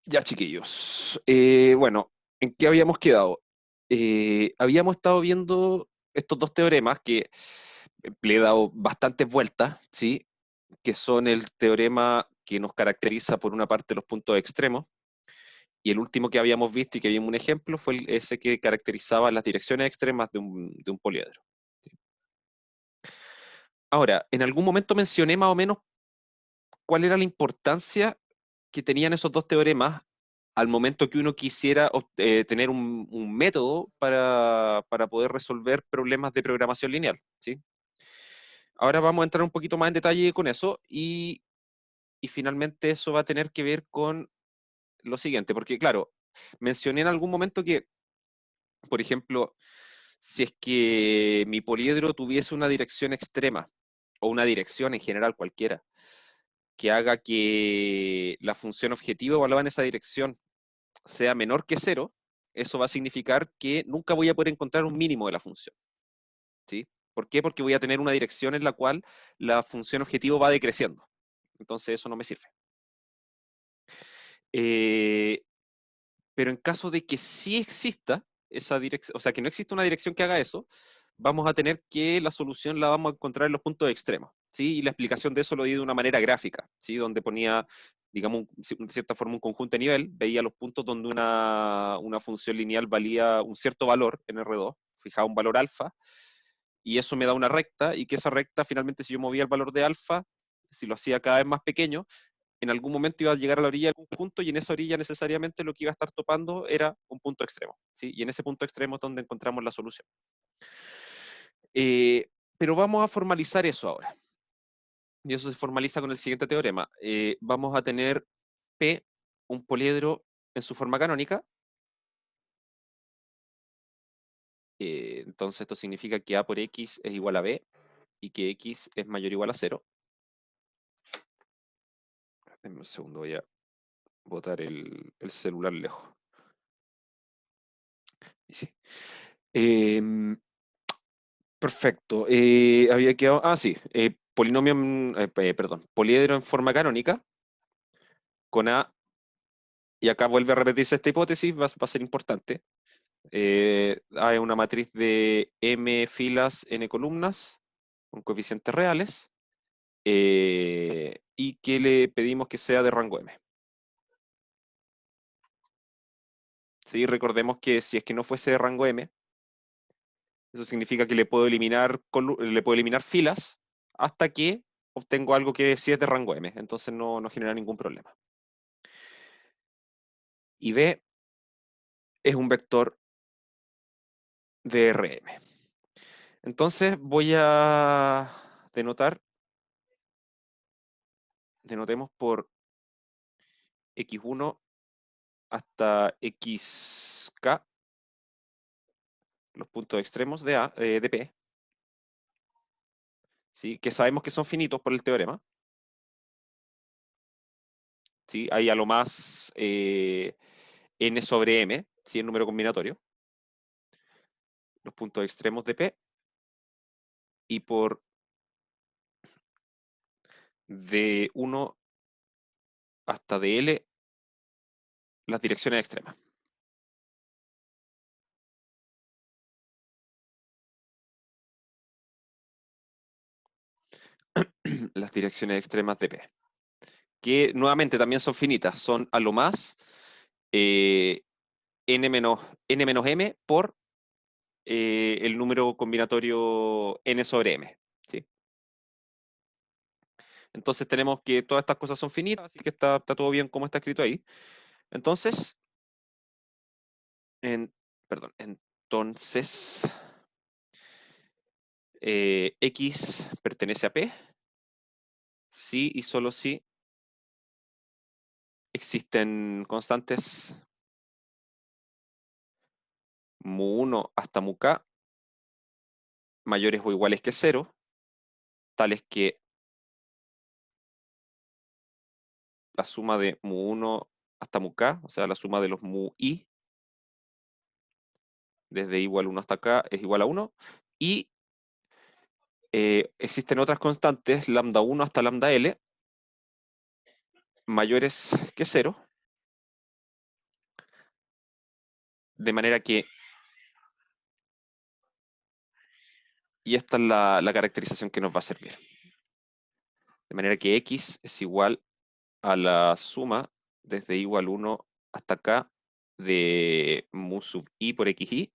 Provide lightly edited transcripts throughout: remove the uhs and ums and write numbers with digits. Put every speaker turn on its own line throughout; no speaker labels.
Ya, chiquillos. Bueno, ¿en qué habíamos quedado? Habíamos estado viendo estos dos teoremas que le he dado bastantes vueltas, ¿sí? Que son el teorema que nos caracteriza por una parte los puntos extremos, y el último que habíamos visto y que vimos un ejemplo fue ese que caracterizaba las direcciones extremas de un poliedro. ¿Sí? Ahora, en algún momento mencioné más o menos cuál era la importancia que tenían esos dos teoremas al momento que uno quisiera tener un método para poder resolver problemas de programación lineal, ¿sí? Ahora vamos a entrar un poquito más en detalle con eso y finalmente eso va a tener que ver con lo siguiente, porque claro, mencioné en algún momento que, por ejemplo, si es que mi poliedro tuviese una dirección extrema, o una dirección en general cualquiera, que haga que la función objetivo evaluada en esa dirección sea menor que cero, eso va a significar que nunca voy a poder encontrar un mínimo de la función, ¿sí? ¿Por qué? Porque voy a tener una dirección en la cual la función objetivo va decreciendo. Entonces eso no me sirve. Eh, pero en caso de que sí exista esa dirección, o sea, que no exista una dirección que haga eso, vamos a tener que la solución la vamos a encontrar en los puntos extremos, ¿sí? Y la explicación de eso lo di de una manera gráfica, ¿sí? Donde ponía, digamos, de cierta forma un conjunto de nivel, veía los puntos donde una función lineal valía un cierto valor en R2, fijaba un valor alfa, y eso me da una recta, y que esa recta finalmente si yo movía el valor de alfa, si lo hacía cada vez más pequeño, en algún momento iba a llegar a la orilla de algún punto y en esa orilla necesariamente lo que iba a estar topando era un punto extremo, ¿sí? Y en ese punto extremo es donde encontramos la solución. Pero vamos a formalizar eso ahora. Y eso se formaliza con el siguiente teorema. Vamos a tener P, un poliedro en su forma canónica. Entonces esto significa que A por X es igual a B y que X es mayor o igual a 0. Denme un segundo, voy a botar el celular lejos. Y sí. Eh, Perfecto. Había quedado. Ah, sí. Polinomio, perdón, poliedro en forma canónica con A, y acá vuelve a repetirse esta hipótesis, va a ser importante. A es una matriz de m filas, n columnas, con coeficientes reales, y que le pedimos que sea de rango m. ¿Sí? Recordemos que si es que no fuese de rango m, eso significa que le puedo eliminar filas hasta que obtengo algo que sí es de rango m, entonces no genera ningún problema. Y B es un vector de Rm. Entonces voy a denotemos por x1 hasta xk los puntos extremos de P, ¿sí? Que sabemos que son finitos por el teorema. ¿Sí? Hay a lo más n sobre m, ¿sí? El número combinatorio, los puntos extremos de P, y por d1 hasta dl las direcciones extremas. Las direcciones extremas de P, que nuevamente también son finitas, son a lo más eh, n menos m por el número combinatorio n sobre m. ¿Sí? Entonces tenemos que todas estas cosas son finitas, así que está todo bien como está escrito ahí. Entonces, en, perdón, entonces x pertenece a P si y solo si existen constantes mu1 hasta mu k mayores o iguales que 0, tales que la suma de mu1 hasta mu k, o sea, la suma de los mu i, desde igual 1 hasta k, es igual a 1, y existen otras constantes, lambda 1 hasta lambda L, mayores que 0, De manera que, y esta es la caracterización que nos va a servir. De manera que x es igual a la suma desde igual 1 hasta acá de mu sub i por xi,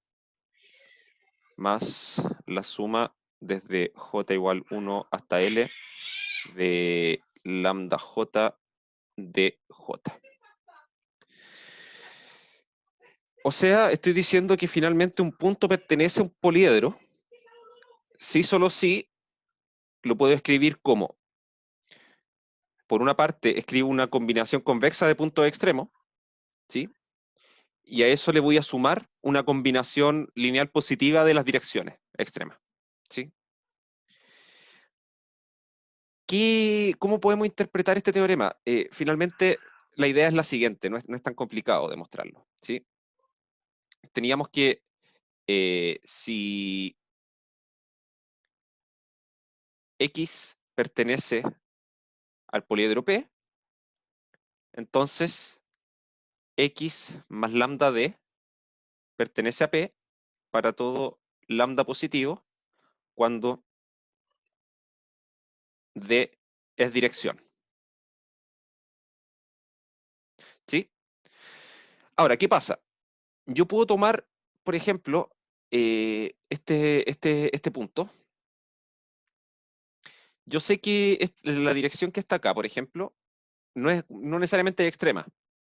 más la suma desde j igual 1 hasta l de lambda j de j. O sea, estoy diciendo que finalmente un punto pertenece a un poliedro si solo si lo puedo escribir como, por una parte, escribo una combinación convexa de puntos extremos, ¿sí? Y a eso le voy a sumar una combinación lineal positiva de las direcciones extremas, ¿sí? ¿Cómo podemos interpretar este teorema? Finalmente, la idea es la siguiente, no es tan complicado demostrarlo, ¿sí? Teníamos que, si X pertenece al poliedro P, entonces X más lambda D pertenece a P para todo lambda positivo cuando D es dirección, ¿sí? Ahora, ¿qué pasa? Yo puedo tomar, por ejemplo, este punto. Yo sé que la dirección que está acá, por ejemplo, no necesariamente es extrema,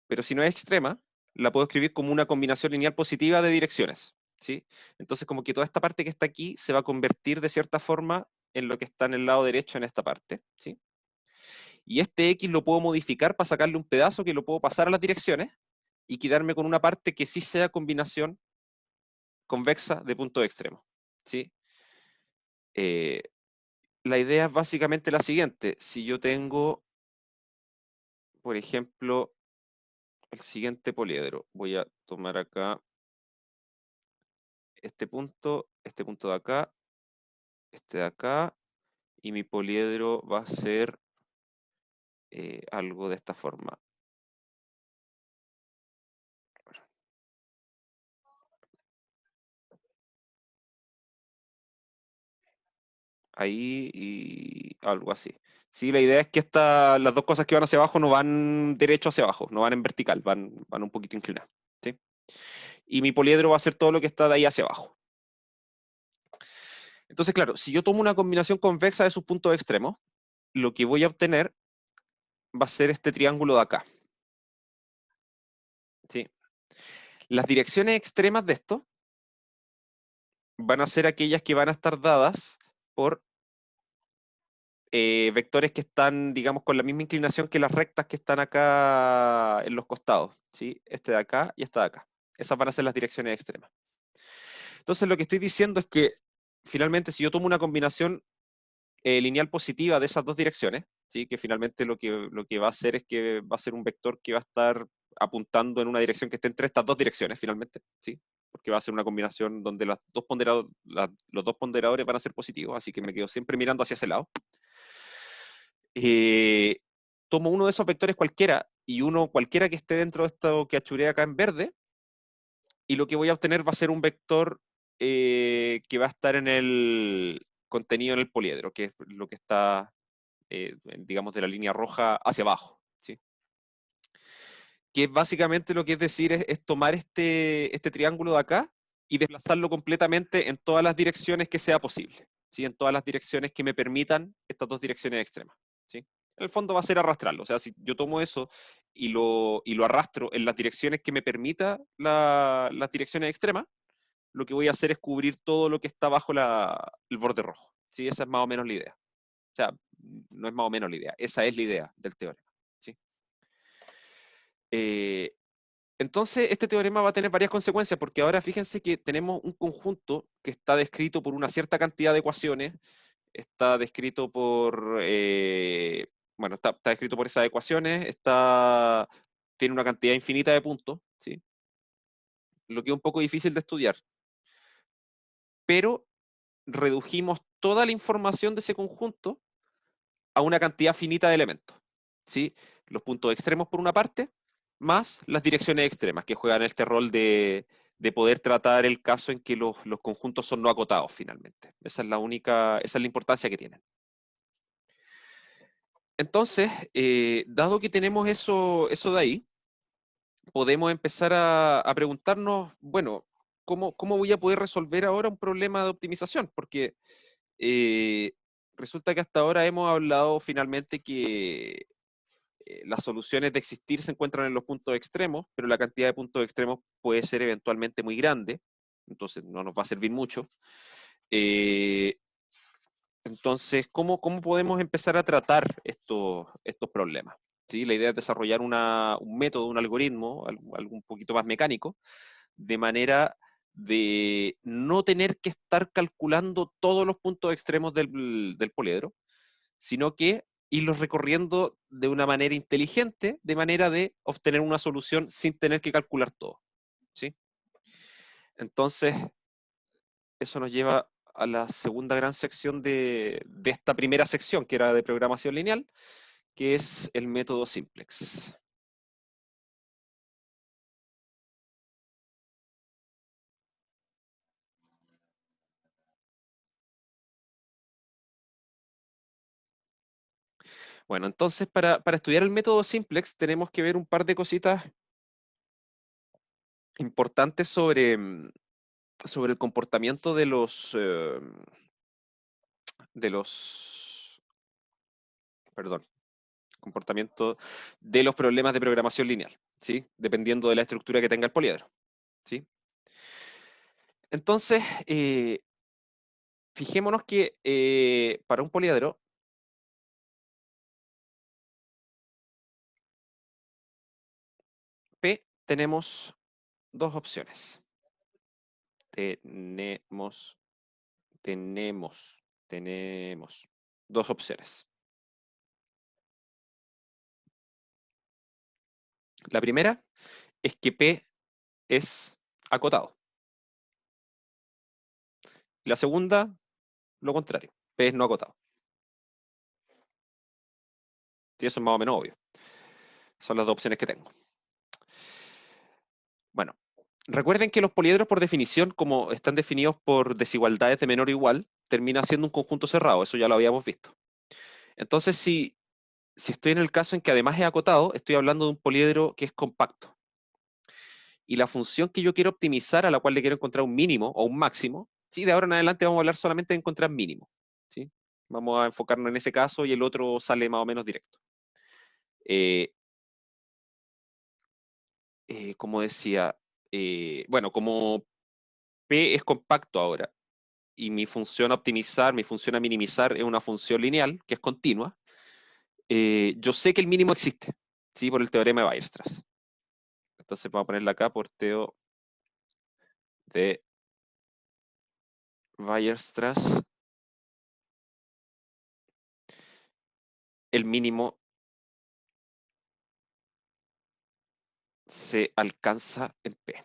pero si no es extrema, la puedo escribir como una combinación lineal positiva de direcciones, ¿sí? Entonces, como que toda esta parte que está aquí se va a convertir de cierta forma en lo que está en el lado derecho en esta parte, ¿sí? Y este X lo puedo modificar para sacarle un pedazo que lo puedo pasar a las direcciones y quedarme con una parte que sí sea combinación convexa de puntos extremos, ¿sí? Eh, la idea es básicamente la siguiente. Si yo tengo, por ejemplo, el siguiente poliedro, voy a tomar acá este punto de acá, este de acá, y mi poliedro va a ser algo de esta forma. Ahí y algo así. Sí, la idea es que las dos cosas que van hacia abajo no van derecho hacia abajo, no van en vertical, van un poquito inclinadas, ¿sí? Y mi poliedro va a ser todo lo que está de ahí hacia abajo. Entonces, claro, si yo tomo una combinación convexa de sus puntos extremos, lo que voy a obtener va a ser este triángulo de acá, ¿sí? Las direcciones extremas de esto van a ser aquellas que van a estar dadas por vectores que están, digamos, con la misma inclinación que las rectas que están acá en los costados, ¿sí? Este de acá y esta de acá. Esas van a ser las direcciones extremas. Entonces, lo que estoy diciendo es que, finalmente, si yo tomo una combinación lineal positiva de esas dos direcciones, ¿sí? Que finalmente lo que va a hacer es que va a ser un vector que va a estar apuntando en una dirección que esté entre estas dos direcciones, finalmente, ¿sí? Porque va a ser una combinación donde los dos ponderadores van a ser positivos, así que me quedo siempre mirando hacia ese lado. Eh, tomo uno de esos vectores cualquiera y uno cualquiera que esté dentro de esto que achuré acá en verde, y lo que voy a obtener va a ser un vector que va a estar en el contenido en el poliedro, que es lo que está, digamos, de la línea roja hacia abajo, ¿sí? Que básicamente lo que es decir es tomar este triángulo de acá y desplazarlo completamente en todas las direcciones que sea posible, ¿sí? En todas las direcciones que me permitan estas dos direcciones extremas, ¿sí? En el fondo va a ser arrastrarlo, o sea, si yo tomo eso y lo arrastro en las direcciones que me permita las direcciones extremas, lo que voy a hacer es cubrir todo lo que está bajo el borde rojo, ¿sí? Esa es más o menos la idea. O sea, no es más o menos la idea, esa es la idea del teorema, ¿sí? Eh, entonces, este teorema va a tener varias consecuencias, porque ahora fíjense que tenemos un conjunto que está descrito por una cierta cantidad de ecuaciones, está descrito por, bueno, está descrito por esas ecuaciones, tiene una cantidad infinita de puntos, ¿sí? Lo que es un poco difícil de estudiar, pero redujimos toda la información de ese conjunto a una cantidad finita de elementos, ¿sí? Los puntos extremos por una parte, más las direcciones extremas, que juegan este rol de de poder tratar el caso en que los conjuntos son no acotados finalmente. Esa es la importancia que tienen. Entonces, dado que tenemos eso de ahí, podemos empezar a preguntarnos, bueno, ¿cómo voy a poder resolver ahora un problema de optimización? Porque eh, resulta que hasta ahora hemos hablado finalmente que las soluciones de existir se encuentran en los puntos extremos, pero la cantidad de puntos extremos puede ser eventualmente muy grande, entonces no nos va a servir mucho. Eh, entonces, ¿cómo podemos empezar a tratar estos problemas? ¿Sí? La idea es desarrollar un método, un algoritmo, algo un poquito más mecánico, de manera de no tener que estar calculando todos los puntos extremos del poliedro, sino que irlos recorriendo de una manera inteligente, de manera de obtener una solución sin tener que calcular todo. ¿Sí? Entonces, eso nos lleva a la segunda gran sección de esta primera sección, que era de programación lineal, que es el método simplex. Bueno, entonces para estudiar el método simplex tenemos que ver un par de cositas importantes sobre el comportamiento de los, perdón, comportamiento de los problemas de programación lineal, ¿sí? Dependiendo de la estructura que tenga el poliedro, ¿sí? Entonces, fijémonos que para un poliedro, P, tenemos dos opciones. Tenemos, tenemos dos opciones. La primera es que P es acotado. La segunda, lo contrario, P es no acotado. Sí, eso es más o menos obvio. Son las dos opciones que tengo. Bueno, recuerden que los poliedros por definición, como están definidos por desigualdades de menor o igual, termina siendo un conjunto cerrado, eso ya lo habíamos visto. Entonces, si estoy en el caso en que además es acotado, estoy hablando de un poliedro que es compacto. Y la función que yo quiero optimizar, a la cual le quiero encontrar un mínimo o un máximo, ¿sí? De ahora en adelante vamos a hablar solamente de encontrar mínimo, ¿sí? Vamos a enfocarnos en ese caso y el otro sale más o menos directo. Eh, como decía, bueno, como P es compacto ahora y mi función a optimizar, mi función a minimizar es una función lineal, que es continua, yo sé que el mínimo existe, ¿sí? Por el teorema de Weierstrass. Entonces vamos a ponerla acá por Teo de Weierstrass. El mínimo se alcanza en P.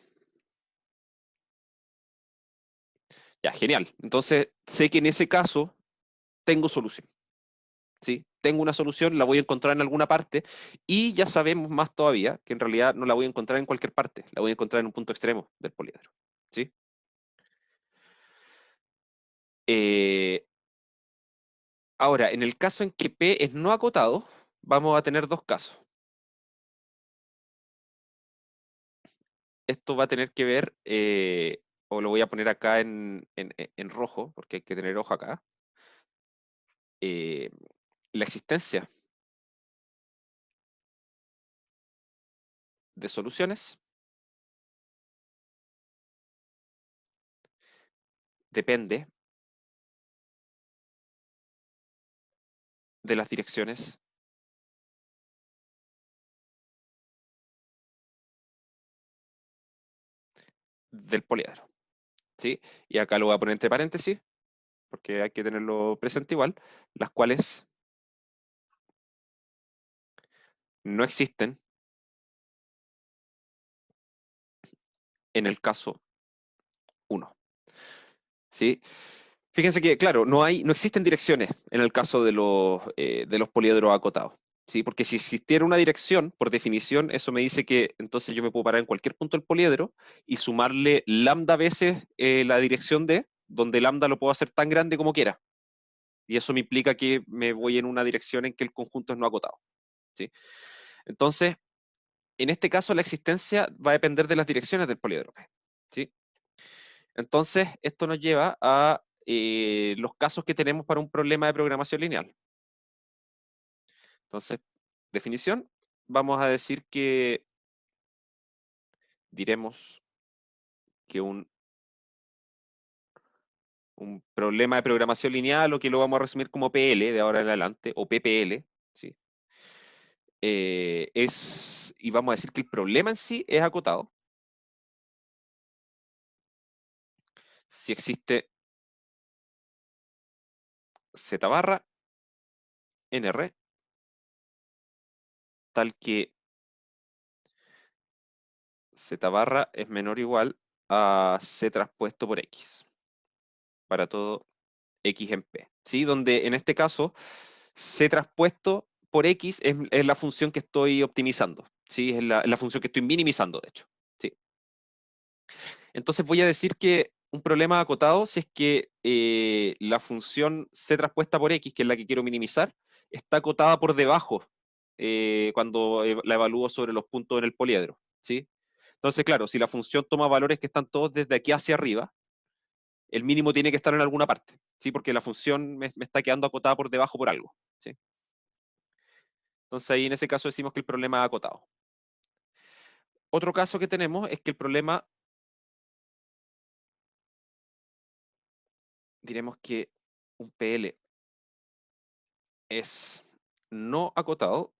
Ya, genial. Entonces sé que en ese caso tengo solución. ¿Sí? Tengo una solución, la voy a encontrar en alguna parte y ya sabemos más todavía que en realidad no la voy a encontrar en cualquier parte, la voy a encontrar en un punto extremo del poliedro. ¿Sí? Eh, Ahora, en el caso en que P es no acotado, vamos a tener dos casos. Esto va a tener que ver, o lo voy a poner acá en rojo, porque hay que tener ojo acá, eh, la existencia de soluciones depende de las direcciones del poliedro. ¿Sí? Y acá lo voy a poner entre paréntesis, porque hay que tenerlo presente igual, las cuales no existen en el caso 1. ¿Sí? Fíjense que, claro, no existen direcciones en el caso de los poliedros acotados. ¿sí? Porque si existiera una dirección, por definición, eso me dice que entonces yo me puedo parar en cualquier punto del poliedro y sumarle lambda veces la dirección D, donde lambda lo puedo hacer tan grande como quiera. Y eso me implica que me voy en una dirección en que el conjunto es no acotado, ¿sí? Entonces, en este caso, la existencia va a depender de las direcciones del poliedro P, ¿sí? Entonces, esto nos lleva a los casos que tenemos para un problema de programación lineal. Entonces, definición, vamos a decir que diremos que un problema de programación lineal, o que lo vamos a resumir como PL de ahora en adelante, o PPL, ¿sí? Y vamos a decir que el problema en sí es acotado si existe Z barra NR tal que Z barra es menor o igual a C traspuesto por X para todo X en P, ¿sí? Donde en este caso C traspuesto por X es la función que estoy optimizando, ¿sí? Es la función que estoy minimizando, de hecho, ¿sí? Entonces voy a decir que un problema acotado si es que la función C traspuesta por X, que es la que quiero minimizar, está acotada por debajo cuando la evalúo sobre los puntos en el poliedro, ¿sí? Entonces, claro, si la función toma valores que están todos desde aquí hacia arriba, el mínimo tiene que estar en alguna parte, ¿sí? Porque la función me está quedando acotada por debajo por algo, ¿sí? Entonces ahí en ese caso decimos que el problema es acotado. Otro caso que tenemos es que el problema, diremos que un PL es no acotado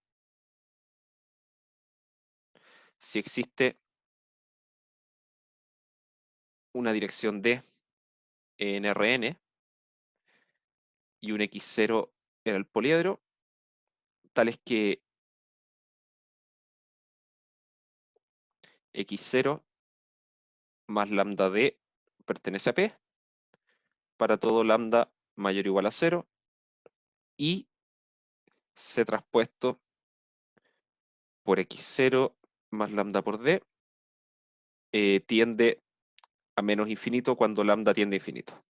si existe una dirección D en Rn y un X0 en el poliedro, tales que X0 más lambda D pertenece a P para todo lambda mayor o igual a 0 y C traspuesto por X0 más lambda por D tiende a menos infinito cuando lambda tiende a infinito.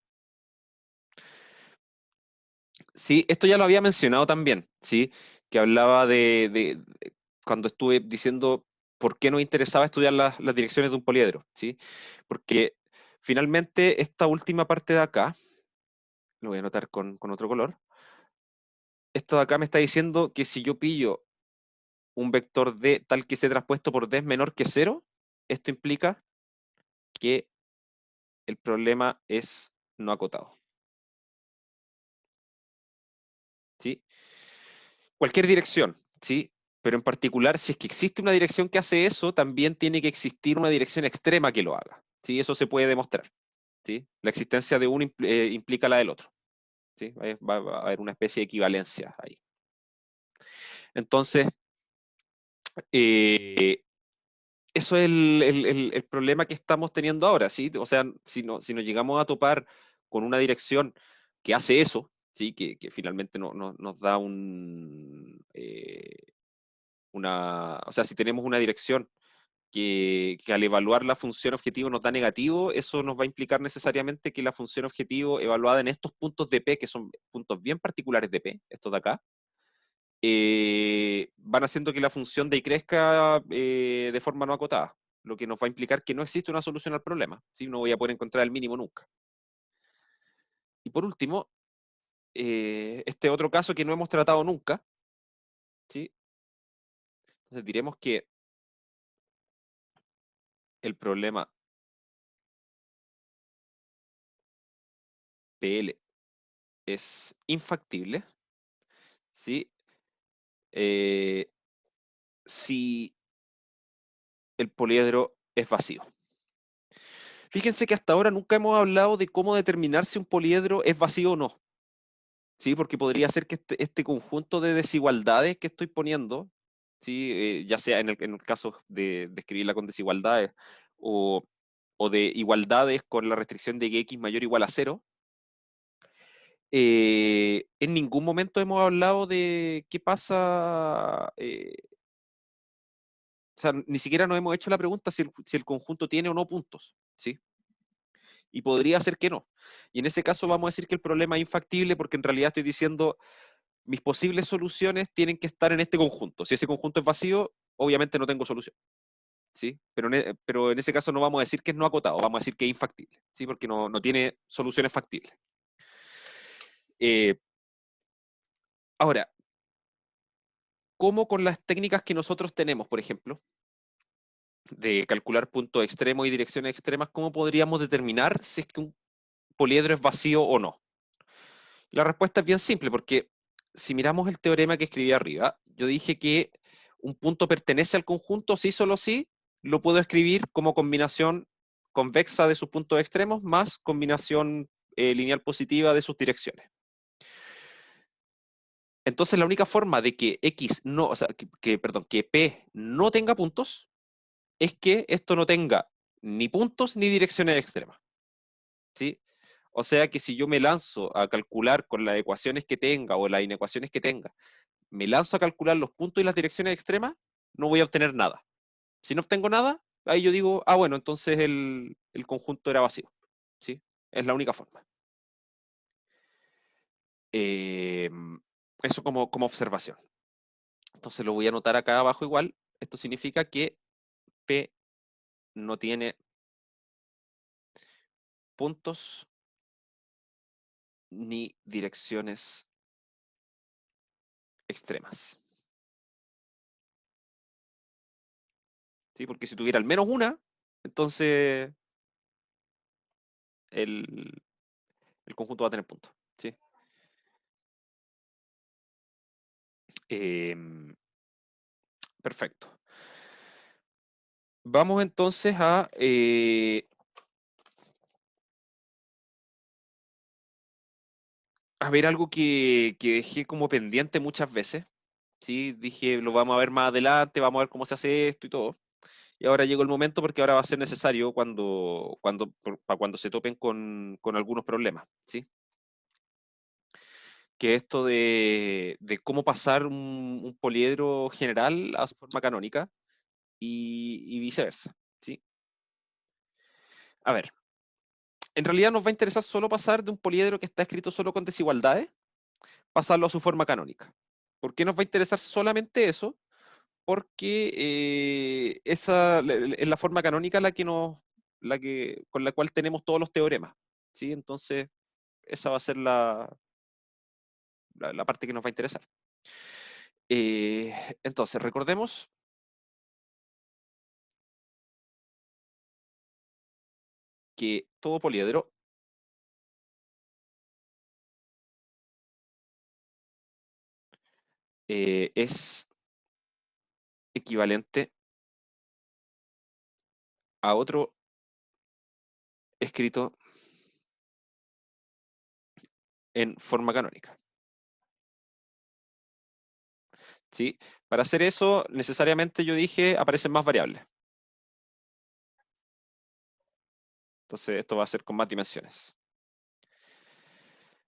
Sí, esto ya lo había mencionado también, ¿sí? Que hablaba cuando estuve diciendo por qué nos interesaba estudiar las direcciones de un poliedro, ¿sí? Porque finalmente esta última parte de acá, lo voy a anotar con otro color, esto de acá me está diciendo que si yo pillo un vector D tal que sea traspuesto por D es menor que cero, esto implica que el problema es no acotado, ¿sí? Cualquier dirección, ¿sí? Pero en particular, si es que existe una dirección que hace eso, también tiene que existir una dirección extrema que lo haga, ¿sí? Eso se puede demostrar, ¿sí? La existencia de uno implica la del otro, ¿sí? Va a haber una especie de equivalencia ahí. Entonces, eh, eso es el problema que estamos teniendo ahora, ¿sí? O sea, si nos llegamos a topar con una dirección que hace eso, ¿sí? Que finalmente nos da o sea, si tenemos una dirección que al evaluar la función objetivo nos da negativo, eso nos va a implicar necesariamente que la función objetivo evaluada en estos puntos de P, que son puntos bien particulares de P, estos de acá, van haciendo que la función de Y crezca de forma no acotada, lo que nos va a implicar que no existe una solución al problema, ¿sí? No voy a poder encontrar el mínimo nunca. Y por último, este otro caso que no hemos tratado nunca, ¿sí? Entonces diremos que el problema PL es infactible, ¿sí? Eh, si el poliedro es vacío. Fíjense que hasta ahora nunca hemos hablado de cómo determinar si un poliedro es vacío o no, ¿sí? Porque podría ser que este conjunto de desigualdades que estoy poniendo, ¿sí? Ya sea en el caso de escribirla con desigualdades o, o de igualdades con la restricción de que x mayor o igual a 0, en ningún momento hemos hablado de qué pasa, o sea, ni siquiera nos hemos hecho la pregunta si el conjunto tiene o no puntos, ¿sí? Y podría ser que no. Y en ese caso vamos a decir que el problema es infactible porque en realidad estoy diciendo mis posibles soluciones tienen que estar en este conjunto. Si ese conjunto es vacío, obviamente no tengo solución, ¿sí? Pero en ese caso no vamos a decir que es no acotado, vamos a decir que es infactible, ¿sí? Porque no tiene soluciones factibles. Eh, Ahora, ¿cómo con las técnicas que nosotros tenemos, por ejemplo, de calcular puntos extremos y direcciones extremas, cómo podríamos determinar si es que un poliedro es vacío o no? La respuesta es bien simple, porque si miramos el teorema que escribí arriba, yo dije que un punto pertenece al conjunto si solo si lo puedo escribir como combinación convexa de sus puntos extremos más combinación lineal positiva de sus direcciones. Entonces la única forma de que X no, o sea, perdón, que P no tenga puntos es que esto no tenga ni puntos ni direcciones extremas, ¿sí? O sea que si yo me lanzo a calcular con las ecuaciones que tenga o las inecuaciones que tenga, me lanzo a calcular los puntos y las direcciones extremas, no voy a obtener nada. Si no obtengo nada, ahí yo digo, ah, bueno, entonces el conjunto era vacío, ¿sí? Es la única forma. Eh, Eso como observación. Entonces lo voy a anotar acá abajo igual. Esto significa que P no tiene puntos ni direcciones extremas. ¿Sí? Porque si tuviera al menos una, entonces el, el conjunto va a tener puntos. ¿Sí? Perfecto. Vamos entonces a ver algo que dejé como pendiente muchas veces. ¿Sí? Dije, lo vamos a ver más adelante, vamos a ver cómo se hace esto y todo. Y ahora llegó el momento porque ahora va a ser necesario para cuando se topen con algunos problemas, ¿sí? Que esto de cómo pasar un poliedro general a su forma canónica y viceversa, ¿sí? A ver, en realidad nos va a interesar solo pasar de un poliedro que está escrito solo con desigualdades, pasarlo a su forma canónica. ¿Por qué nos va a interesar solamente eso? Porque esa es la forma canónica con la cual tenemos todos los teoremas, ¿sí? Entonces, esa va a ser la parte que nos va a interesar. Eh, entonces, recordemos que todo poliedro es equivalente a otro escrito en forma canónica, ¿sí? Para hacer eso, necesariamente yo dije, aparecen más variables. Entonces, esto va a ser con más dimensiones.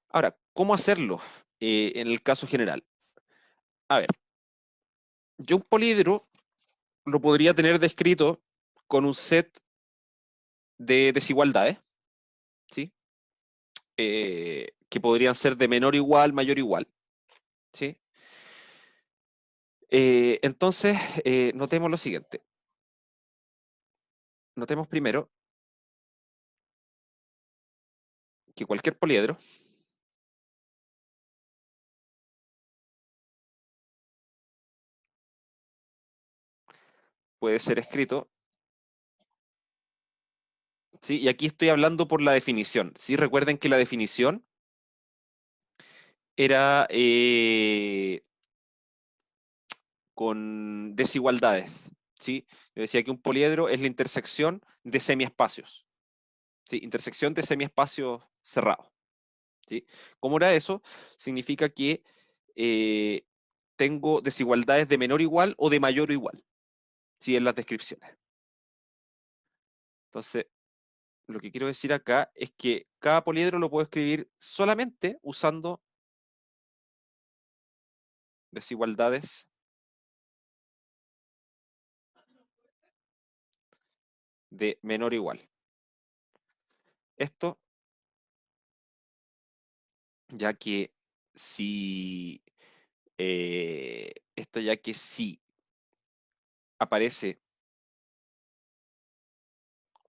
Ahora, ¿cómo hacerlo en el caso general? A ver, yo un poliedro lo podría tener descrito con un set de desigualdades, ¿sí? Que podrían ser de menor igual, mayor igual, ¿sí? Entonces, notemos lo siguiente. Notemos primero que cualquier poliedro puede ser escrito, ¿sí? Y aquí estoy hablando por la definición, ¿sí? Recuerden que la definición era con desigualdades, ¿sí? Yo decía que un poliedro es la intersección de semiespacios, ¿sí? Intersección de semiespacios cerrados, ¿sí? ¿Cómo era eso? Significa que eh, tengo desigualdades de menor igual o de mayor o igual, ¿sí? En las descripciones. Entonces, lo que quiero decir acá es que cada poliedro lo puedo escribir solamente usando desigualdades de menor o igual. Esto ya que si esto ya que si aparece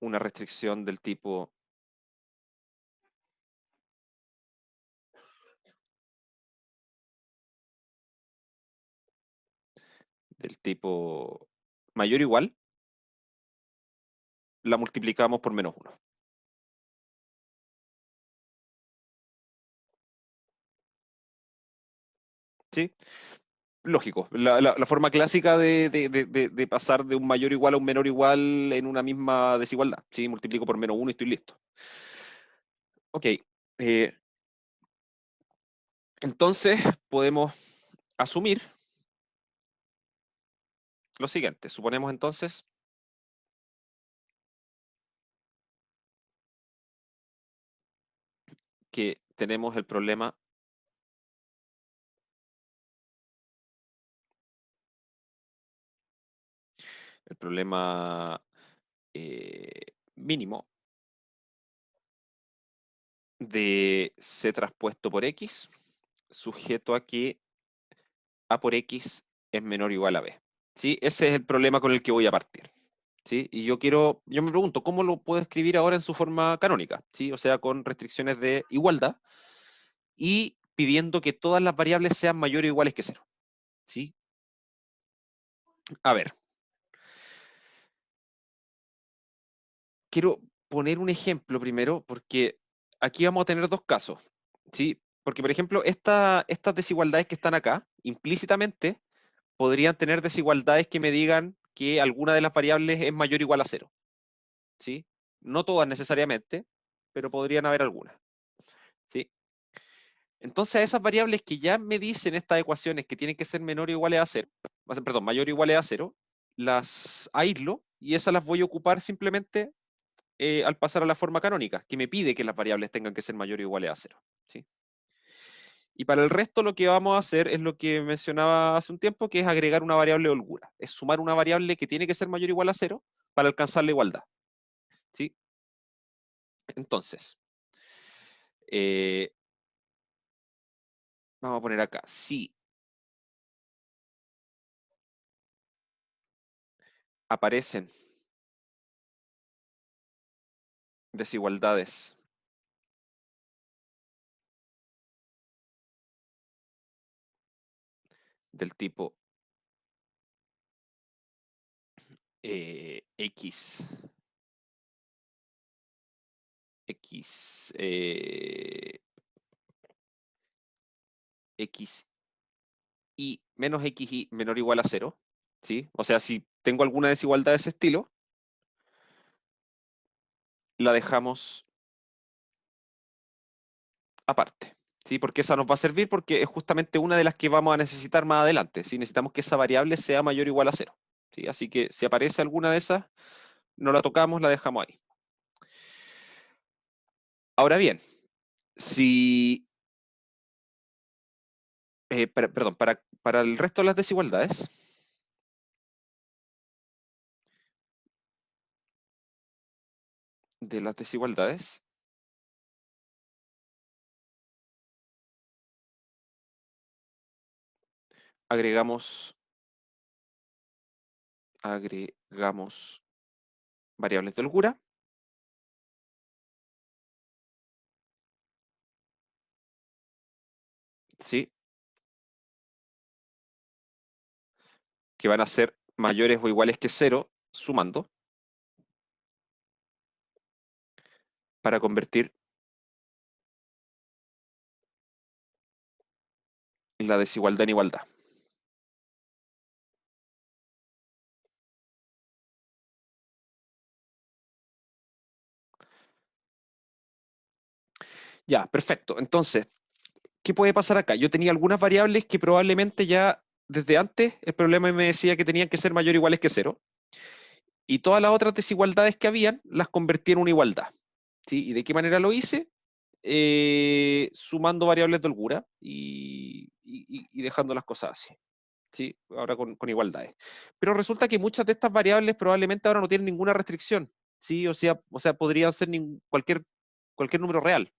una restricción del tipo mayor o igual, la multiplicamos por -1. ¿Sí? Lógico. La forma clásica de pasar de un mayor o igual a un menor o igual en una misma desigualdad. ¿Sí? Multiplico por -1 y estoy listo. Ok. eh, entonces podemos asumir lo siguiente. Suponemos entonces que tenemos el problema mínimo de C traspuesto por X, sujeto a que A por X es menor o igual a B. ¿Sí? Ese es el problema con el que voy a partir. ¿Sí? Y yo me pregunto, ¿cómo lo puedo escribir ahora en su forma canónica? ¿Sí? O sea, con restricciones de igualdad y pidiendo que todas las variables sean mayores o iguales que cero. ¿Sí? A ver, quiero poner un ejemplo primero, porque aquí vamos a tener dos casos. ¿Sí? Porque, por ejemplo, estas desigualdades que están acá, implícitamente, podrían tener desigualdades que me digan que alguna de las variables es mayor o igual a cero. ¿Sí? No todas necesariamente, pero podrían haber algunas. ¿Sí? Entonces, a esas variables que ya me dicen estas ecuaciones que tienen que ser menor o iguales a cero, perdón, mayor o iguales a cero, las aíslo y esas las voy a ocupar simplemente al pasar a la forma canónica, que me pide que las variables tengan que ser mayor o iguales a cero. ¿Sí? Y para el resto lo que vamos a hacer es lo que mencionaba hace un tiempo, que es agregar una variable de holgura. Es sumar una variable que tiene que ser mayor o igual a cero para alcanzar la igualdad. ¿Sí? Entonces, eh, vamos a poner acá, si aparecen desigualdades del tipo X, X, X y menos X y menor o igual a cero, ¿sí? O sea, si tengo alguna desigualdad de ese estilo, la dejamos aparte, ¿sí? Porque esa nos va a servir porque es justamente una de las que vamos a necesitar más adelante, ¿sí? Necesitamos que esa variable sea mayor o igual a cero, ¿sí? Así que si aparece alguna de esas, no la tocamos, la dejamos ahí. Ahora bien, si, perdón, para el resto de las desigualdades, agregamos variables de holgura, ¿sí? Que van a ser mayores o iguales que cero, sumando, para convertir la desigualdad en igualdad. Ya, perfecto. Entonces, ¿qué puede pasar acá? Yo tenía algunas variables que probablemente ya desde antes el problema me decía que tenían que ser mayor o iguales que cero, y todas las otras desigualdades que habían las convertí en una igualdad. ¿sí? ¿Y de qué manera lo hice? Sumando variables de holgura y dejando las cosas así. ¿Sí? Ahora con igualdades. Pero resulta que muchas de estas variables probablemente ahora no tienen ninguna restricción, ¿sí? O sea podrían ser cualquier número real,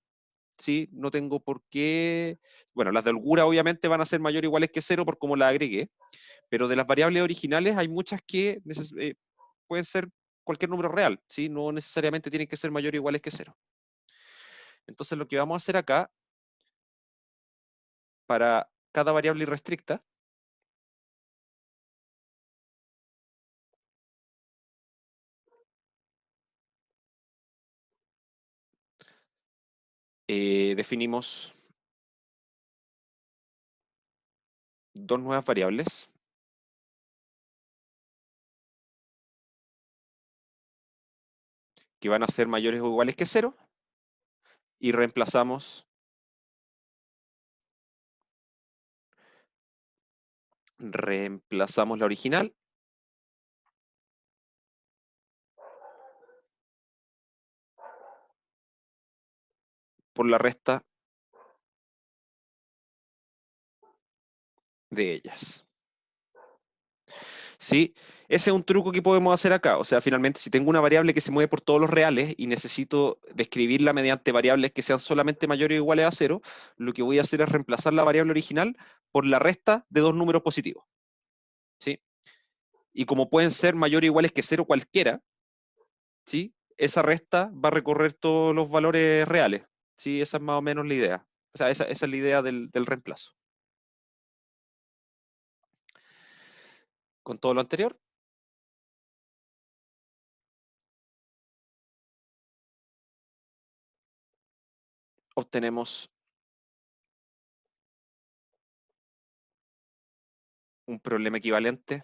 ¿sí? No tengo por qué... Bueno, las de holgura obviamente van a ser mayor o iguales que cero por cómo las agregué, pero de las variables originales hay muchas que pueden ser cualquier número real, ¿sí? No necesariamente tienen que ser mayor o iguales que cero. Entonces lo que vamos a hacer acá, para cada variable irrestricta, definimos dos nuevas variables que van a ser mayores o iguales que cero y reemplazamos la original por la resta de ellas. ¿Sí? Ese es un truco que podemos hacer acá. O sea, finalmente, si tengo una variable que se mueve por todos los reales y necesito describirla mediante variables que sean solamente mayores o iguales a cero, lo que voy a hacer es reemplazar la variable original por la resta de dos números positivos. ¿Sí? Y como pueden ser mayores o iguales que cero cualquiera, ¿sí? Esa resta va a recorrer todos los valores reales. ¿Sí? Esa es más o menos la idea. O sea, esa es la idea del reemplazo. Con todo lo anterior, obtenemos un problema equivalente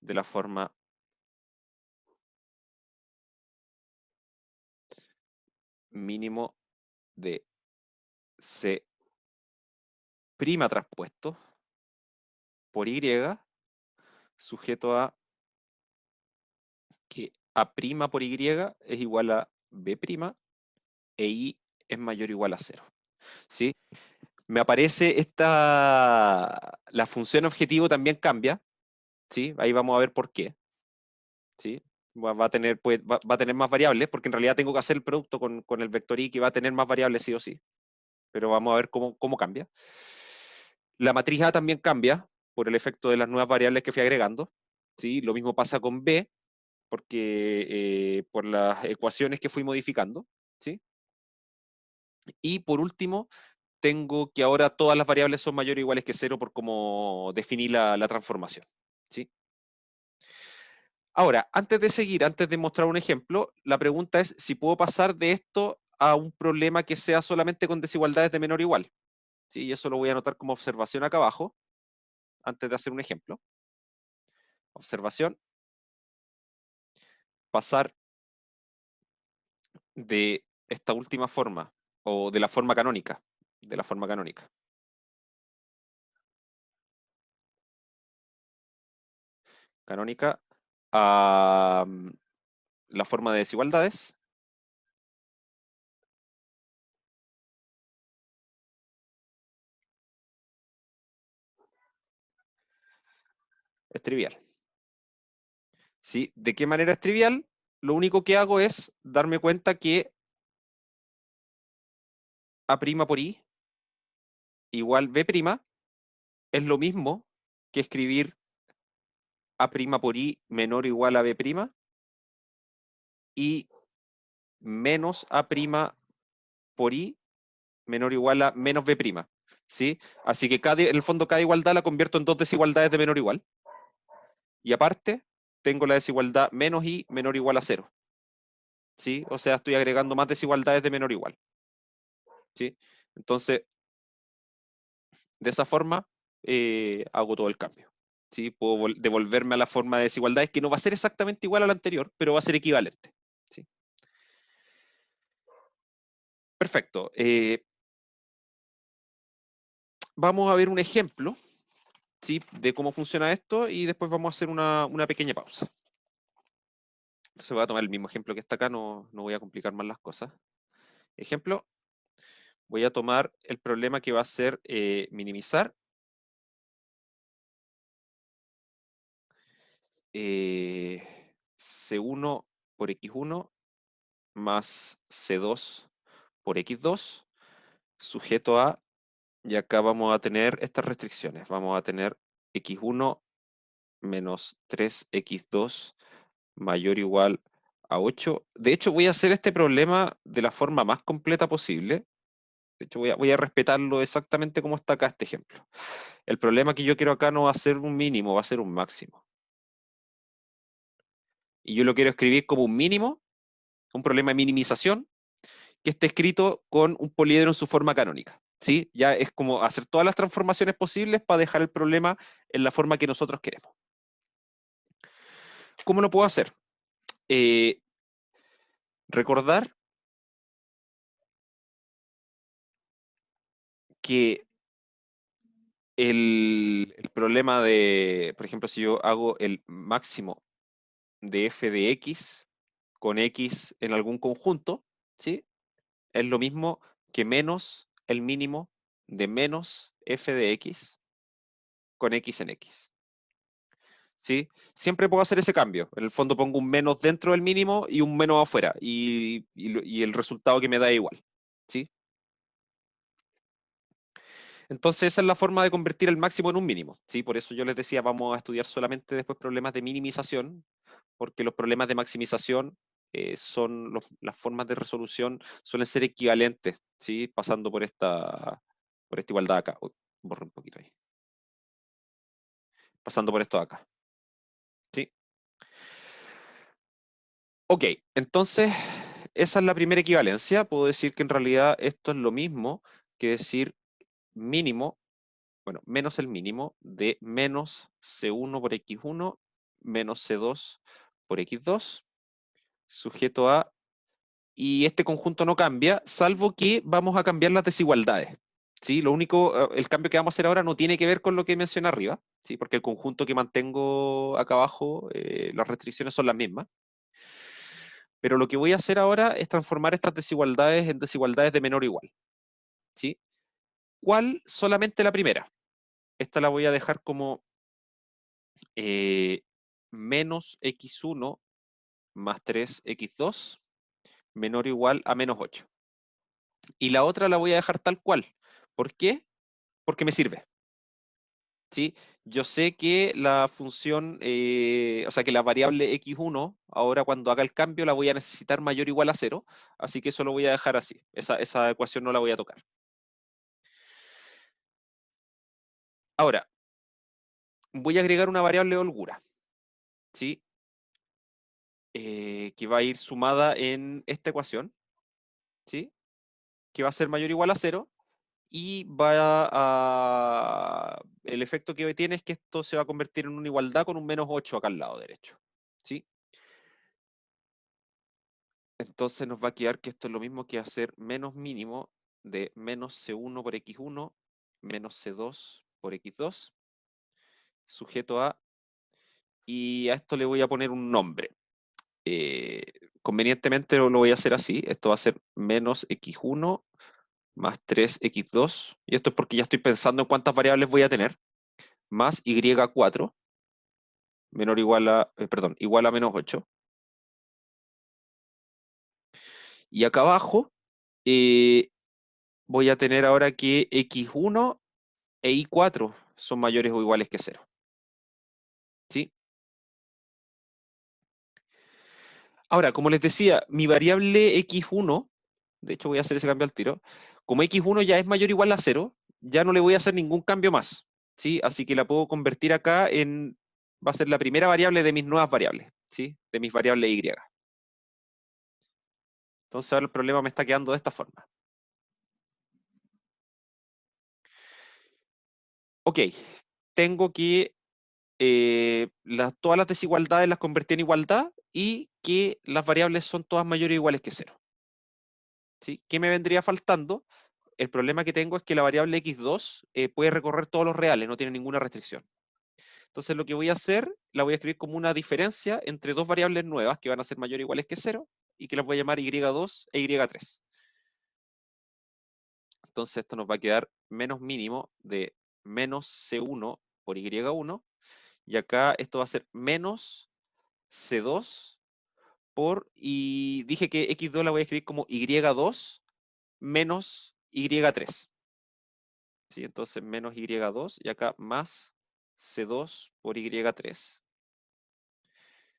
de la forma mínimo de C' traspuesto por Y sujeto a que A' por Y es igual a B' e Y es mayor o igual a cero. ¿Sí? Me aparece la función objetivo también cambia, ¿sí? Ahí vamos a ver por qué, ¿sí? Va a tener, va a tener más variables, porque en realidad tengo que hacer el producto con el vector Y que va a tener más variables sí o sí, pero vamos a ver cómo cambia. La matriz A también cambia por el efecto de las nuevas variables que fui agregando, ¿sí? Lo mismo pasa con B, porque por las ecuaciones que fui modificando, ¿sí? Y por último, tengo que ahora todas las variables son mayores o iguales que cero por cómo definí la transformación, ¿sí? Ahora, antes de seguir, antes de mostrar un ejemplo, la pregunta es si puedo pasar de esto a un problema que sea solamente con desigualdades de menor o igual, ¿sí? Y eso lo voy a anotar como observación acá abajo, antes de hacer un ejemplo. Observación, pasar de esta última forma, o de la forma canónica, canónica a la forma de desigualdades, es trivial. ¿Sí? ¿De qué manera es trivial? Lo único que hago es darme cuenta que A' por I igual B' es lo mismo que escribir A' por I menor o igual a B' y menos A' por I menor o igual a menos B'. ¿Sí? Así que en el fondo cada igualdad la convierto en dos desigualdades de menor o igual. Y aparte, tengo la desigualdad menos I menor o igual a cero. ¿Sí? O sea, estoy agregando más desigualdades de menor o igual. ¿Sí? Entonces, de esa forma, hago todo el cambio. ¿Sí? Puedo devolverme a la forma de desigualdades que no va a ser exactamente igual a la anterior, pero va a ser equivalente. ¿Sí? Perfecto. Vamos a ver un ejemplo, ¿sí? De cómo funciona esto y después vamos a hacer una pequeña pausa. Entonces voy a tomar el mismo ejemplo que está acá, no voy a complicar más las cosas. Ejemplo, voy a tomar el problema que va a ser minimizar C1 por X1 más C2 por X2 sujeto a, y acá vamos a tener estas restricciones. Vamos a tener X1 menos 3X2 mayor o igual a 8. De hecho, voy a hacer este problema de la forma más completa posible. De hecho, voy a respetarlo exactamente como está acá este ejemplo. El problema que yo quiero acá no va a ser un mínimo, va a ser un máximo. Y yo lo quiero escribir como un mínimo, un problema de minimización, que esté escrito con un poliedro en su forma canónica. ¿Sí? Ya es como hacer todas las transformaciones posibles para dejar el problema en la forma que nosotros queremos. ¿Cómo lo puedo hacer? Recordar que el problema de, por ejemplo, si yo hago el máximo de f de x con x en algún conjunto, ¿sí? Es lo mismo que menos el mínimo de menos f de x con x en x. ¿Sí? Siempre puedo hacer ese cambio. En el fondo pongo un menos dentro del mínimo y un menos afuera. Y el resultado que me da igual. ¿Sí? Entonces esa es la forma de convertir el máximo en un mínimo. ¿Sí? Por eso yo les decía, vamos a estudiar solamente después problemas de minimización, porque los problemas de maximización las formas de resolución suelen ser equivalentes, ¿sí? Pasando por esta igualdad acá. Uy, borro un poquito ahí. Pasando por esto de acá. ¿Sí? Ok, entonces esa es la primera equivalencia. Puedo decir que en realidad esto es lo mismo que decir mínimo, bueno, menos el mínimo de menos C1 por X1 menos C2 por X2 sujeto a, y este conjunto no cambia, salvo que vamos a cambiar las desigualdades. ¿Sí? Lo único, el cambio que vamos a hacer ahora no tiene que ver con lo que mencioné arriba, ¿sí? Porque el conjunto que mantengo acá abajo, las restricciones son las mismas. Pero lo que voy a hacer ahora es transformar estas desigualdades en desigualdades de menor o igual. ¿Sí? ¿Cuál? Solamente la primera. Esta la voy a dejar como menos x1 más 3x2 menor o igual a menos 8. Y la otra la voy a dejar tal cual. ¿Por qué? Porque me sirve. ¿Sí? Yo sé que la función, o sea que la variable x1, ahora cuando haga el cambio la voy a necesitar mayor o igual a 0, así que eso lo voy a dejar así. Esa ecuación no la voy a tocar. Ahora, voy a agregar una variable de holgura, ¿sí? Que va a ir sumada en esta ecuación, ¿sí? Que va a ser mayor o igual a 0, y el efecto que tiene es que esto se va a convertir en una igualdad con un menos 8 acá al lado derecho, ¿sí? Entonces nos va a quedar que esto es lo mismo que hacer menos mínimo de menos C1 por X1 menos C2 por X2 sujeto a, y a esto le voy a poner un nombre. Convenientemente lo voy a hacer así. Esto va a ser menos x1 más 3x2. Y esto es porque ya estoy pensando en cuántas variables voy a tener. Más y4 menor o igual a, perdón, igual a menos 8. Y acá abajo voy a tener ahora que x1 e y4 son mayores o iguales que 0. ¿Sí? Ahora, como les decía, mi variable x1, de hecho voy a hacer ese cambio al tiro, como x1 ya es mayor o igual a 0, ya no le voy a hacer ningún cambio más, ¿sí? Así que la puedo convertir acá en, va a ser la primera variable de mis nuevas variables, ¿sí? De mis variables y. Entonces ahora el problema me está quedando de esta forma. Ok, tengo que todas las desigualdades las convertí en igualdad y que las variables son todas mayores o iguales que 0. ¿Sí? ¿Qué me vendría faltando? El problema que tengo es que la variable x2 puede recorrer todos los reales, no tiene ninguna restricción. Entonces lo que voy a hacer, la voy a escribir como una diferencia entre dos variables nuevas que van a ser mayor o iguales que 0 y que las voy a llamar y2 e y3. Entonces esto nos va a quedar menos mínimo de menos C1 por Y1, y acá esto va a ser menos C2 y dije que X2 la voy a escribir como Y2 menos Y3. ¿Sí? Entonces menos Y2 y acá más C2 por Y3.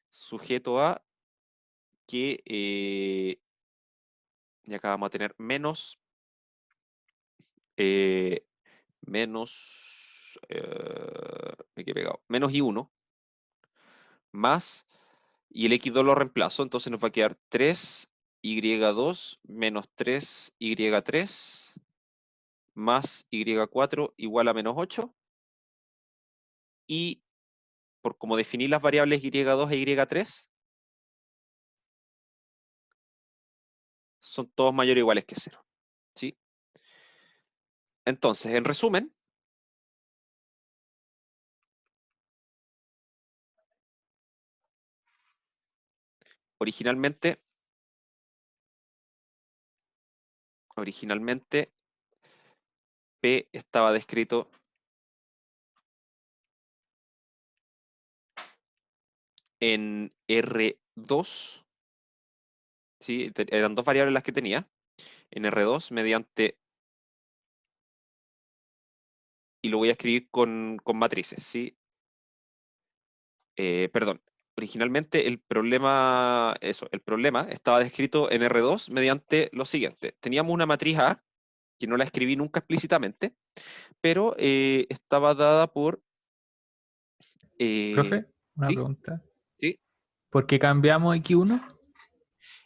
Sujeto a que, y acá vamos a tener menos, me quedé pegado, menos I1 más, y el X2 lo reemplazo, entonces nos va a quedar 3Y2 menos 3Y3 más Y4 igual a menos 8, y por como definí las variables Y2 e Y3, son todos mayores o iguales que 0. ¿Sí? Entonces, en resumen, originalmente P estaba descrito en R2, ¿sí? Eran dos variables las que tenía, en R2 mediante, y lo voy a escribir con matrices, ¿sí? Perdón, originalmente el problema estaba descrito en R2 mediante lo siguiente. Teníamos una matriz A, que no la escribí nunca explícitamente, pero estaba dada por...
Profe, una
¿Sí?
pregunta.
¿Sí?
¿Por qué cambiamos X1?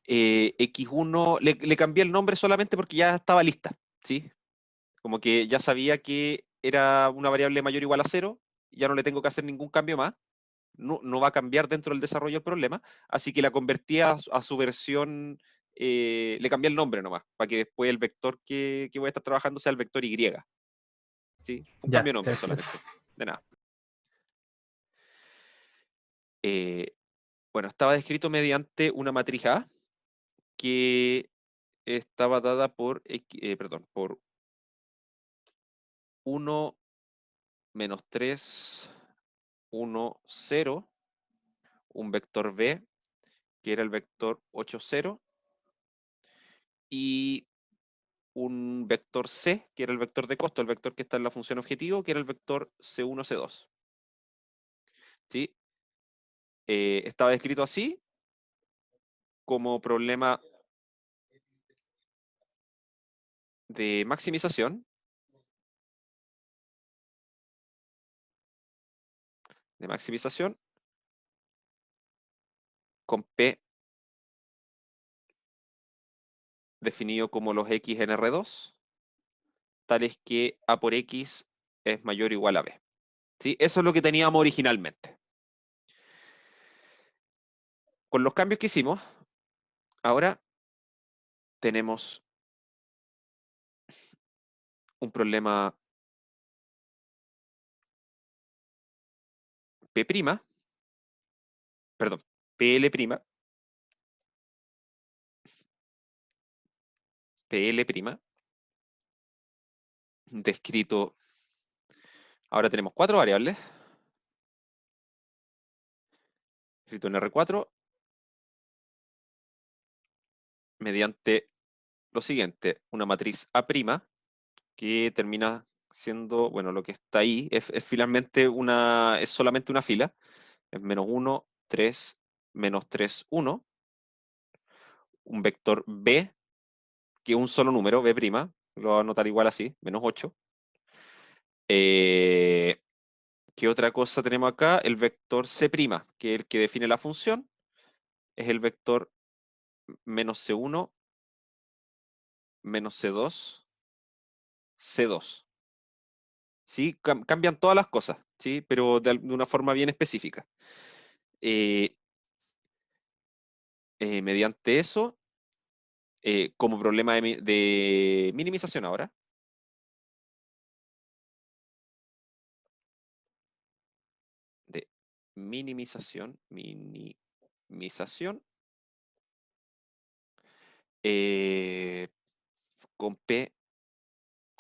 X1, le cambié el nombre solamente porque ya estaba lista, ¿sí? Como que ya sabía que era una variable mayor o igual a 0, ya no le tengo que hacer ningún cambio más, no va a cambiar dentro del desarrollo del problema, así que la convertí a su versión, le cambié el nombre nomás, para que después el vector que voy a estar trabajando sea el vector Y, ¿sí? Fue un cambio
Ya,
de nombre
gracias.
solamente, de nada. Eh, bueno, estaba descrito mediante una matriz A que estaba dada por 1 menos 3 1 0, un vector B, que era el vector 8 0, y un vector C, que era el vector de costo, el vector que está en la función objetivo, que era el vector C1 C2. ¿Sí? Estaba descrito así, como problema de maximización con P definido como los X en R2, tales que A por X es mayor o igual a B. ¿Sí? Eso es lo que teníamos originalmente. Con los cambios que hicimos, ahora tenemos un problema P', perdón, PL', descrito, ahora tenemos 4 variables, escrito en R4, mediante lo siguiente, una matriz A', que termina siendo, bueno, lo que está ahí, es finalmente es solamente una fila, es menos 1, 3, menos 3, 1, un vector B, que es un solo número, B', lo voy a anotar igual así, menos 8. ¿Qué otra cosa tenemos acá? El vector C', que es el que define la función, es el vector menos C1, menos C2, C2. ¿Sí? Cambian todas las cosas, ¿sí? Pero de una forma bien específica. Eh, mediante eso, como problema de minimización ahora, minimización, con P,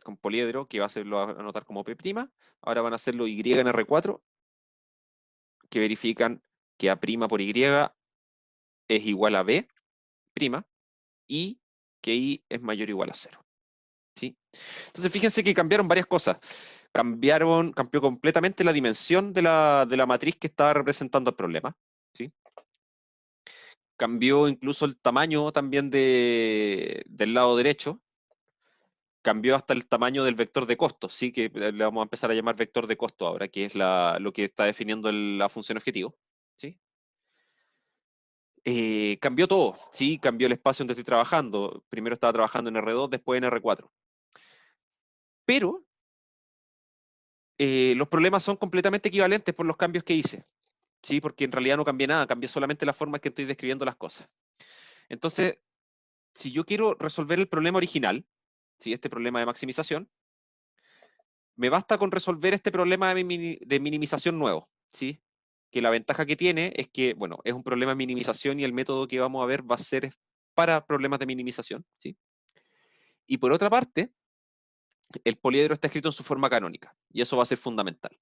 con poliedro, que va a hacerlo anotar como P', ahora van a hacerlo Y en R4, que verifican que A' por Y es igual a B', y que I es mayor o igual a 0. ¿Sí? Entonces fíjense que cambiaron varias cosas. Cambió completamente la dimensión de la matriz que estaba representando el problema. ¿Sí? Cambió incluso el tamaño también del lado derecho. Cambió hasta el tamaño del vector de costo, sí, que le vamos a empezar a llamar vector de costo ahora, que es lo que está definiendo la función objetivo. ¿Sí? Cambió todo, sí, cambió el espacio donde estoy trabajando. Primero estaba trabajando en R2, después en R4. Pero los problemas son completamente equivalentes por los cambios que hice. Sí, porque en realidad no cambié nada, cambié solamente la forma en que estoy describiendo las cosas. Entonces, si yo quiero resolver el problema original, ¿sí? Este problema de maximización, me basta con resolver este problema de minimización nuevo, ¿sí? Que la ventaja que tiene es que, bueno, es un problema de minimización y el método que vamos a ver va a ser para problemas de minimización, ¿sí? Y por otra parte, el poliedro está escrito en su forma canónica, y eso va a ser fundamental.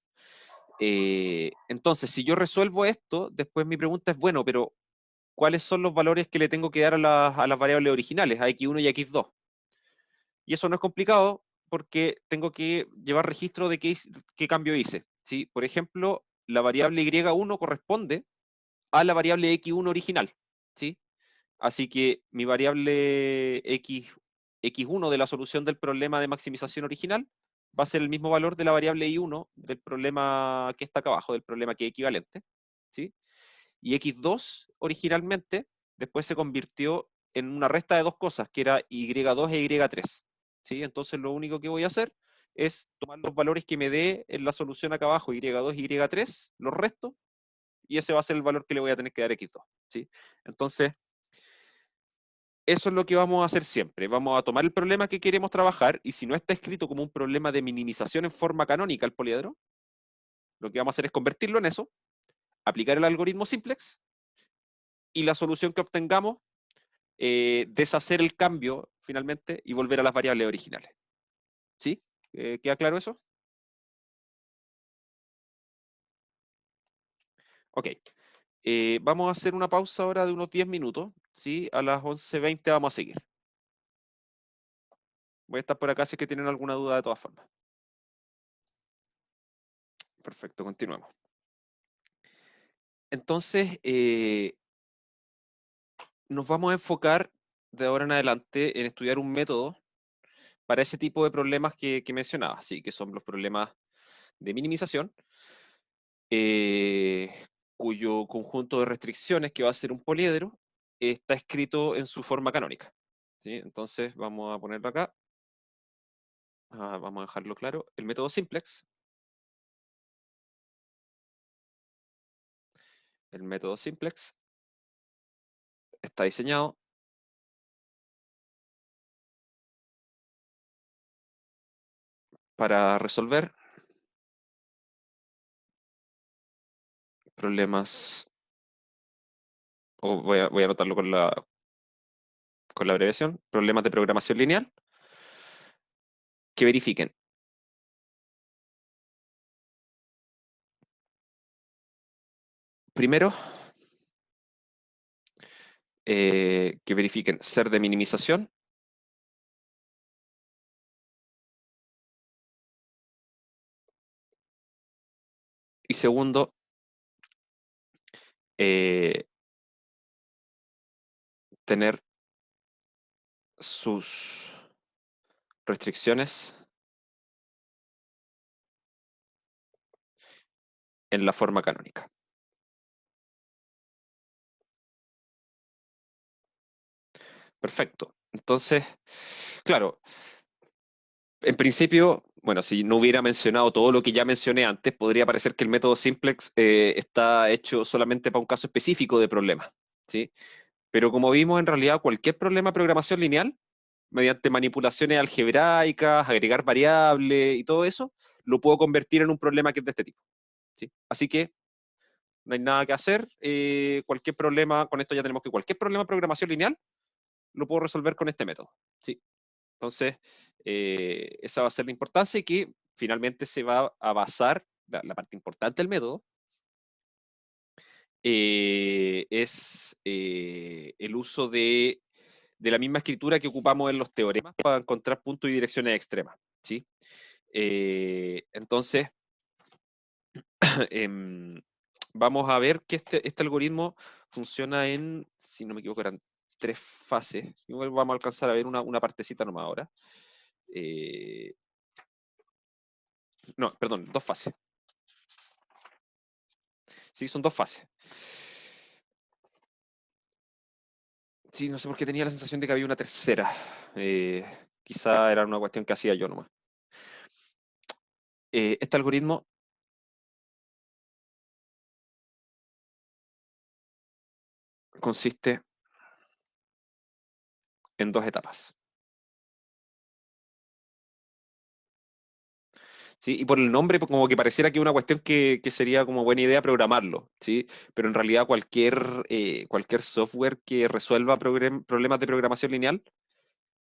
Entonces, si yo resuelvo esto, después mi pregunta es, bueno, pero ¿cuáles son los valores que le tengo que dar a las variables originales, a x1 y a x2? Y eso no es complicado porque tengo que llevar registro de qué cambio hice. ¿Sí? Por ejemplo, la variable y1 corresponde a la variable x1 original. ¿Sí? Así que mi variable x1 de la solución del problema de maximización original va a ser el mismo valor de la variable y1 del problema que está acá abajo, del problema que es equivalente. ¿Sí? Y x2 originalmente después se convirtió en una resta de dos cosas, que era y2 e y3. ¿Sí? Entonces lo único que voy a hacer es tomar los valores que me dé en la solución acá abajo, y2 y y3, los restos, y ese va a ser el valor que le voy a tener que dar a x2. ¿Sí? Entonces, eso es lo que vamos a hacer siempre. Vamos a tomar el problema que queremos trabajar, y si no está escrito como un problema de minimización en forma canónica el poliedro, lo que vamos a hacer es convertirlo en eso, aplicar el algoritmo simplex, y la solución que obtengamos deshacer el cambio finalmente y volver a las variables originales. ¿Sí? ¿Queda claro eso? Ok. Vamos a hacer una pausa ahora de unos 10 minutos. ¿Sí? A las 11:20 vamos a seguir. Voy a estar por acá si es que tienen alguna duda de todas formas. Perfecto, continuemos. Entonces, nos vamos a enfocar de ahora en adelante en estudiar un método para ese tipo de problemas que mencionaba, ¿sí? Que son los problemas de minimización, cuyo conjunto de restricciones, que va a ser un poliedro, está escrito en su forma canónica. ¿Sí? Entonces vamos a ponerlo acá. Vamos a dejarlo claro. El método simplex. El método simplex está diseñado para resolver problemas, o voy a anotarlo con la abreviación, problemas de programación lineal que verifiquen primero, que verifiquen ser de minimización, y segundo, tener sus restricciones en la forma canónica. Perfecto. Entonces, claro, en principio, bueno, si no hubiera mencionado todo lo que ya mencioné antes, podría parecer que el método simplex está hecho solamente para un caso específico de problema, ¿sí? Pero como vimos, en realidad cualquier problema de programación lineal, mediante manipulaciones algebraicas, agregar variables y todo eso, lo puedo convertir en un problema que es de este tipo, ¿sí? Así que no hay nada que hacer, cualquier problema, con esto ya tenemos que cualquier problema de programación lineal lo puedo resolver con este método, ¿sí? Entonces, esa va a ser la importancia y que finalmente se va a basar, la parte importante del método, es el uso de la misma escritura que ocupamos en los teoremas para encontrar puntos y direcciones extremas, ¿sí? Entonces, vamos a ver que este algoritmo funciona en, si no me equivoco, eran 3 fases. Igual vamos a alcanzar a ver una partecita nomás ahora. No, perdón, 2 fases. Sí, son 2 fases. Sí, no sé por qué tenía la sensación de que había una tercera. Quizá era una cuestión que hacía yo nomás. Este algoritmo consiste en 2 etapas. ¿Sí? Y por el nombre, como que pareciera que es una cuestión que sería como buena idea programarlo, ¿sí? Pero en realidad cualquier software que resuelva problemas de programación lineal,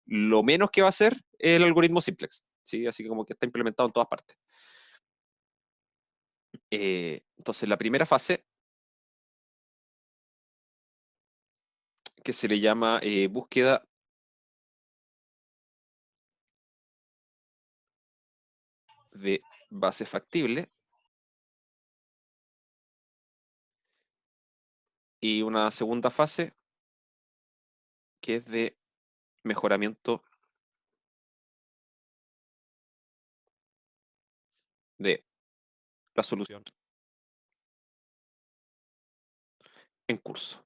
lo menos que va a hacer es el algoritmo simplex, ¿sí? Así que como que está implementado en todas partes. Entonces, la primera fase, que se le llama búsqueda de base factible, y una segunda fase, que es de mejoramiento de la solución en curso.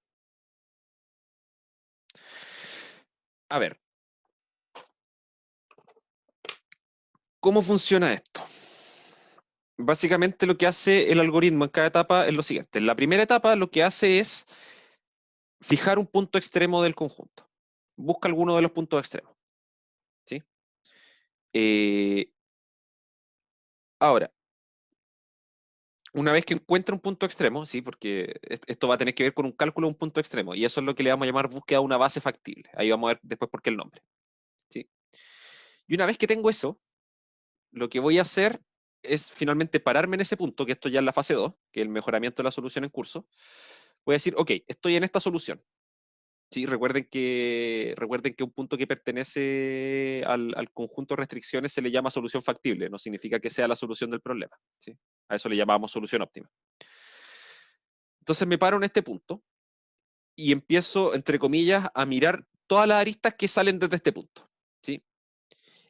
A ver, ¿cómo funciona esto? Básicamente lo que hace el algoritmo en cada etapa es lo siguiente. En la primera etapa lo que hace es fijar un punto extremo del conjunto. Busca alguno de los puntos extremos, ¿sí? Ahora, una vez que encuentra un punto extremo, ¿sí? Porque esto va a tener que ver con un cálculo de un punto extremo, y eso es lo que le vamos a llamar búsqueda de una base factible. Ahí vamos a ver después por qué el nombre, ¿sí? Y una vez que tengo eso, lo que voy a hacer es finalmente pararme en ese punto, que esto ya es la fase 2, que es el mejoramiento de la solución en curso. Voy a decir, ok, estoy en esta solución. Sí, recuerden que un punto que pertenece al conjunto de restricciones se le llama solución factible, no significa que sea la solución del problema, ¿sí? A eso le llamamos solución óptima. Entonces me paro en este punto y empiezo, entre comillas, a mirar todas las aristas que salen desde este punto, ¿sí?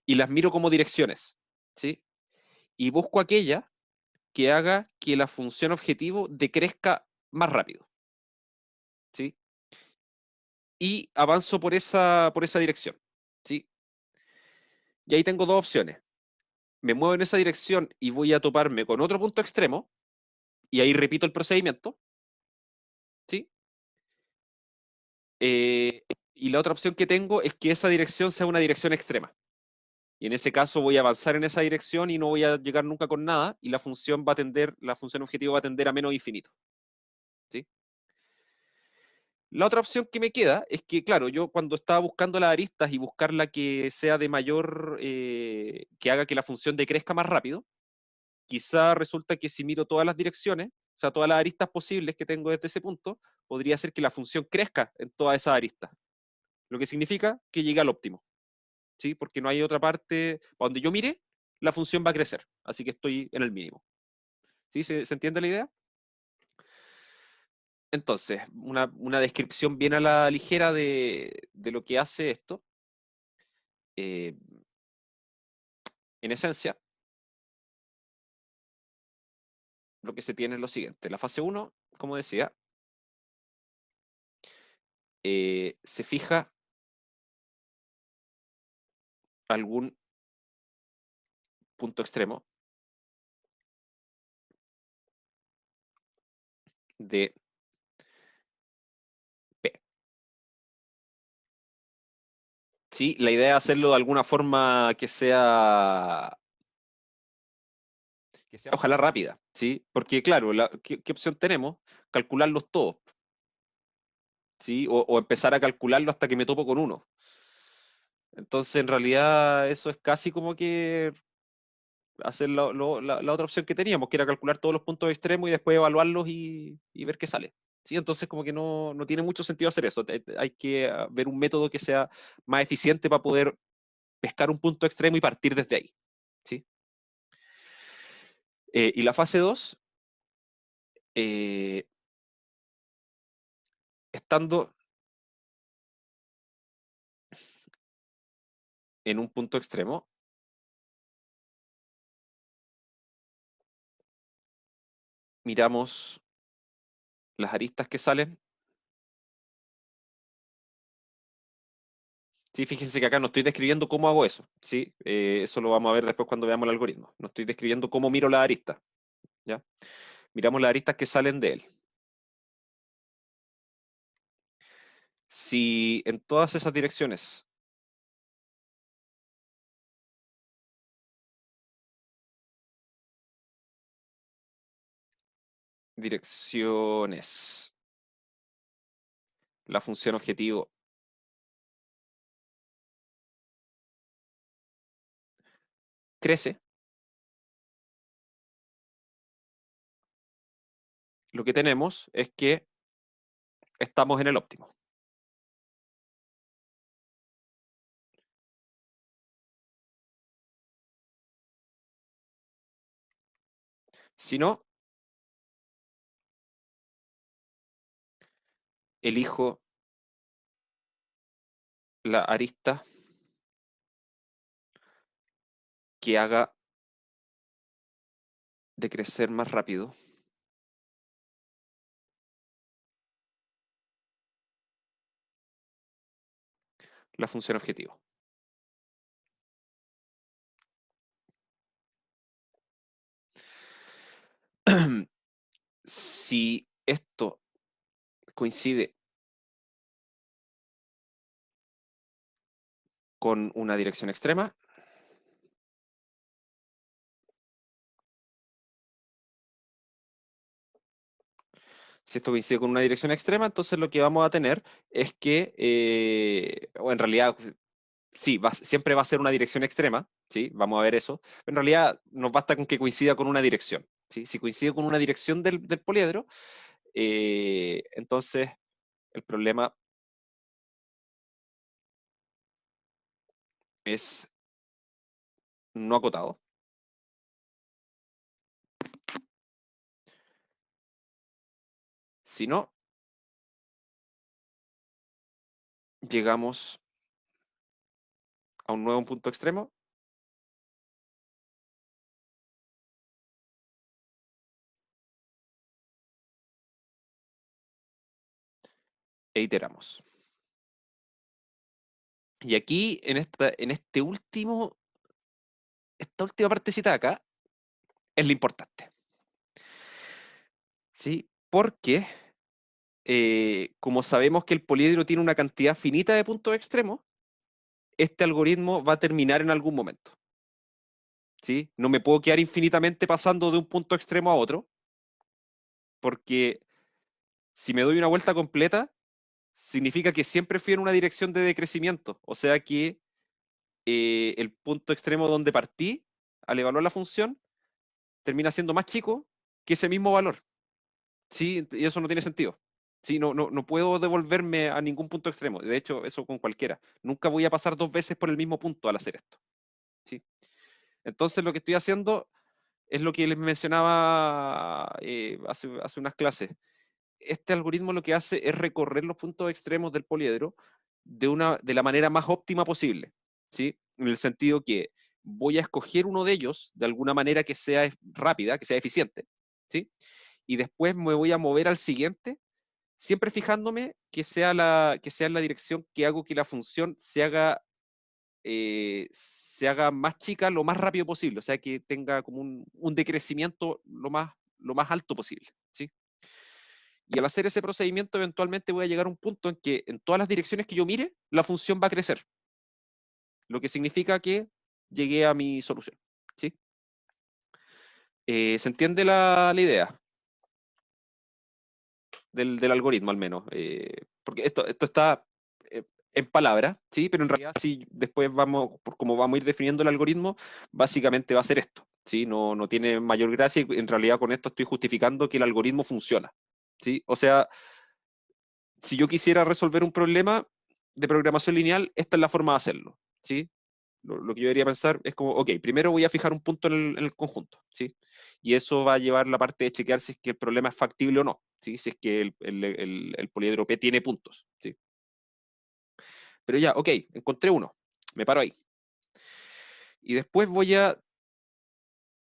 Y las miro como direcciones, ¿sí? Y busco aquella que haga que la función objetivo decrezca más rápido, ¿sí? Y avanzo por esa dirección, ¿sí? Y ahí tengo 2 opciones. Me muevo en esa dirección y voy a toparme con otro punto extremo, y ahí repito el procedimiento, ¿sí? Y la otra opción que tengo es que esa dirección sea una dirección extrema. Y en ese caso voy a avanzar en esa dirección y no voy a llegar nunca con nada, y la función objetivo va a tender a menos infinito, ¿sí? La otra opción que me queda es que, claro, yo cuando estaba buscando las aristas y buscar la que sea de mayor, que haga que la función decrezca más rápido, quizá resulta que si miro todas las direcciones, o sea, todas las aristas posibles que tengo desde ese punto, podría ser que la función crezca en todas esas aristas, lo que significa que llegue al óptimo, ¿sí? Porque no hay otra parte, para donde yo mire, la función va a crecer, así que estoy en el mínimo. ¿Sí? ¿Se entiende la idea? Entonces, una descripción bien a la ligera de lo que hace esto. En esencia, lo que se tiene es lo siguiente. La fase 1, como decía, se fija algún punto extremo de P. ¿Sí? La idea es hacerlo de alguna forma que sea ojalá rápida, ¿sí? Porque claro, ¿qué opción tenemos? Calcularlos todos, ¿sí? O empezar a calcularlo hasta que me topo con uno. Entonces, en realidad, eso es casi como que hacer la otra opción que teníamos, que era calcular todos los puntos extremos y después evaluarlos y ver qué sale. ¿Sí? Entonces, como que no tiene mucho sentido hacer eso. Hay que ver un método que sea más eficiente para poder pescar un punto extremo y partir desde ahí. ¿Sí? Y la fase 2, estando en un punto extremo, miramos las aristas que salen. Sí, fíjense que acá no estoy describiendo cómo hago eso, ¿sí? Eso lo vamos a ver después cuando veamos el algoritmo. No estoy describiendo cómo miro las aristas, ¿ya? Miramos las aristas que salen de él. Si en todas esas direcciones la función objetivo crece, lo que tenemos es que estamos en el óptimo. Si no, elijo la arista que haga decrecer más rápido la función objetivo. Si esto coincide con una dirección extrema, si esto coincide con una dirección extrema, entonces lo que vamos a tener es que, o en realidad, sí, siempre va a ser una dirección extrema, ¿sí? Vamos a ver eso. En realidad nos basta con que coincida con una dirección, ¿sí? Si coincide con una dirección del poliedro, entonces el problema es no acotado. Si no, llegamos a un nuevo punto extremo e iteramos. Y aquí, esta última partecita de acá, es lo importante. ¿Sí? Porque, como sabemos que el poliedro tiene una cantidad finita de puntos extremos, este algoritmo va a terminar en algún momento. ¿Sí? No me puedo quedar infinitamente pasando de un punto extremo a otro, porque si me doy una vuelta completa, significa que siempre fui en una dirección de decrecimiento. O sea que el punto extremo donde partí, al evaluar la función, termina siendo más chico que ese mismo valor. ¿Sí? Y eso no tiene sentido. Sí, no puedo devolverme a ningún punto extremo. De hecho, eso con cualquiera. Nunca voy a pasar dos veces por el mismo punto al hacer esto. ¿Sí? Entonces, lo que estoy haciendo es lo que les mencionaba hace unas clases. Este algoritmo lo que hace es recorrer los puntos extremos del poliedro de la manera más óptima posible, ¿sí? En el sentido que voy a escoger uno de ellos de alguna manera que sea rápida, que sea eficiente, ¿sí? Y después me voy a mover al siguiente, siempre fijándome que sea la dirección que hago que la función se haga más chica lo más rápido posible, o sea, que tenga como un decrecimiento lo más alto posible, ¿sí? Y al hacer ese procedimiento, eventualmente voy a llegar a un punto en que en todas las direcciones que yo mire, la función va a crecer, lo que significa que llegué a mi solución, ¿sí? ¿Se entiende la idea del algoritmo al menos? Porque esto está en palabras, ¿sí? Pero en realidad si después como vamos a ir definiendo el algoritmo, básicamente va a ser esto, ¿sí? No tiene mayor gracia y en realidad con esto estoy justificando que el algoritmo funciona, ¿sí? O sea, si yo quisiera resolver un problema de programación lineal, esta es la forma de hacerlo, ¿sí? Lo que yo debería pensar es como, ok, primero voy a fijar un punto en el conjunto, ¿sí? Y eso va a llevar la parte de chequear si es que el problema es factible o no, ¿sí? Si es que el poliedro P tiene puntos, ¿sí? Pero ya, ok, encontré uno, me paro ahí. Y después